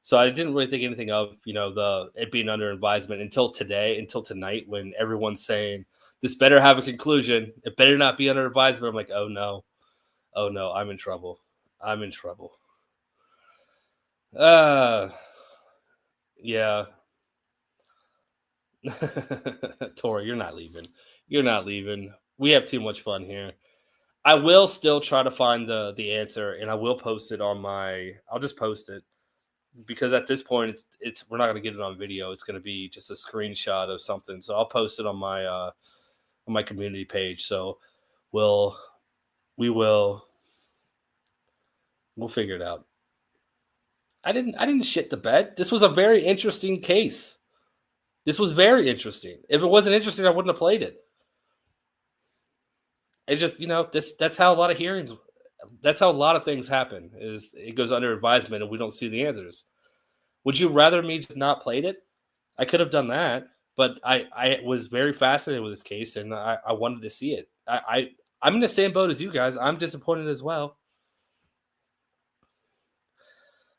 So I didn't really think anything of, it being under advisement until tonight, when everyone's saying this better have a conclusion. It better not be under advisement. I'm like, oh no, I'm in trouble. Yeah. Tori, you're not leaving. We have too much fun here. I will still try to find the answer, and I will post it I'll just post it, because at this point we're not going to get it on video. It's going to be just a screenshot of something. So I'll post it on my community page. So we'll figure it out. I didn't shit the bed. This was a very interesting case. This was very interesting. If it wasn't interesting, I wouldn't have played it. It's just, that's how a lot of hearings, that's how a lot of things happen, is it goes under advisement and we don't see the answers. Would you rather me just not played it? I could have done that, but I was very fascinated with this case and I wanted to see it. I'm in the same boat as you guys. I'm disappointed as well.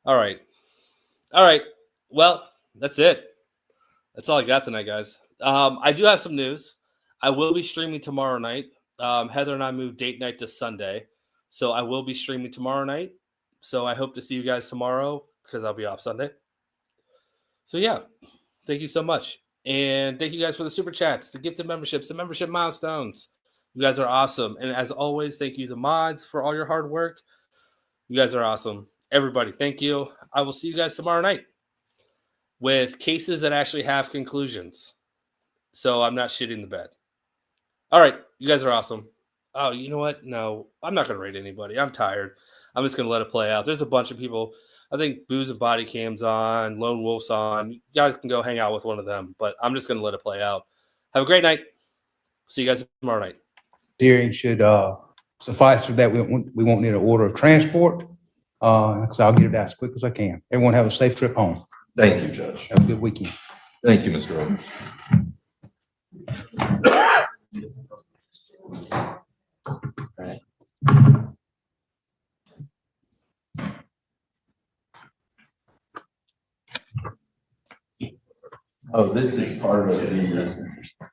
All right. Well, that's it. That's all I got tonight, guys. I do have some news. I will be streaming tomorrow night. Heather and I moved date night to Sunday, so I will be streaming tomorrow night. So I hope to see you guys tomorrow, because I'll be off Sunday. So yeah, thank you so much. And thank you guys for the super chats, the gifted memberships, the membership milestones. You guys are awesome. And as always, thank you to mods for all your hard work. You guys are awesome. Everybody, thank you. I will see you guys tomorrow night with cases that actually have conclusions. So I'm not shitting the bed. All right, you guys are awesome. Oh, you know what? No, I'm not going to rate anybody. I'm tired. I'm just going to let it play out. There's a bunch of people. I think Booze and Body Cam's on, Lone Wolf's on. You guys can go hang out with one of them, but I'm just going to let it play out. Have a great night. See you guys tomorrow night. Hearing should suffice for that. We won't need an order of transport. So I'll get it out as quick as I can. Everyone have a safe trip home. Thank you, Judge. Have a good weekend. Thank you, Mr. Owens. Oh, this is part of the,